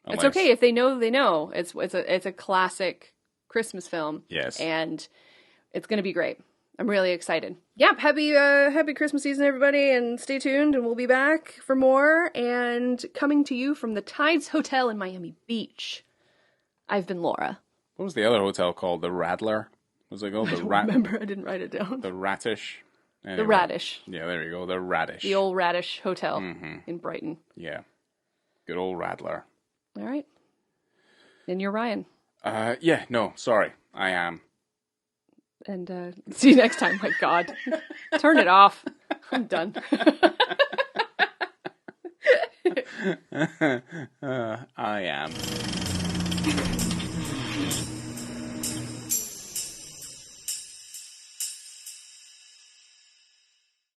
It's okay if they know. They know. It's a classic Christmas film. Yes, and it's going to be great. I'm really excited. Yep, happy Christmas season, everybody, and stay tuned, and we'll be back for more. And coming to you from the Tides Hotel in Miami Beach, I've been Laura. What was the other hotel called? The Rattler? Was it called? I don't remember. I didn't write it down. The Radish? Anyway. The Radish. Yeah, there you go. The Radish. The old Radish Hotel in Brighton. Yeah. Good old Rattler. All right. And you're Ryan. Yeah, no, sorry. I am. And see you next time. My God. Turn it off. I'm done. I am.